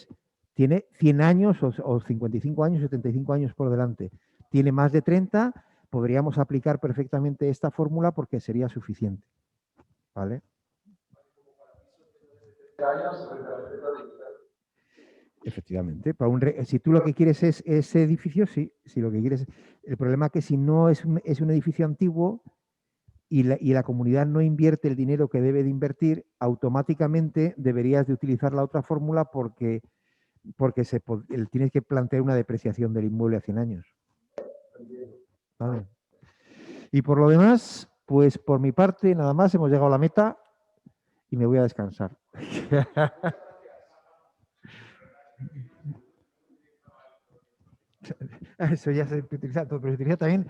100 años o 55 años, 75 años por delante. Tiene más de 30, podríamos aplicar perfectamente esta fórmula porque sería suficiente. ¿Vale? Efectivamente. Si tú lo que quieres es ese edificio, sí. Si lo que quieres, el problema es que si no es un edificio antiguo y la comunidad no invierte el dinero que debe de invertir, automáticamente deberías de utilizar la otra fórmula porque tienes que plantear una depreciación del inmueble a 100 años. Vale. Y por lo demás, pues por mi parte, nada más, hemos llegado a la meta y me voy a descansar. Eso ya se utiliza todo, pero se utiliza también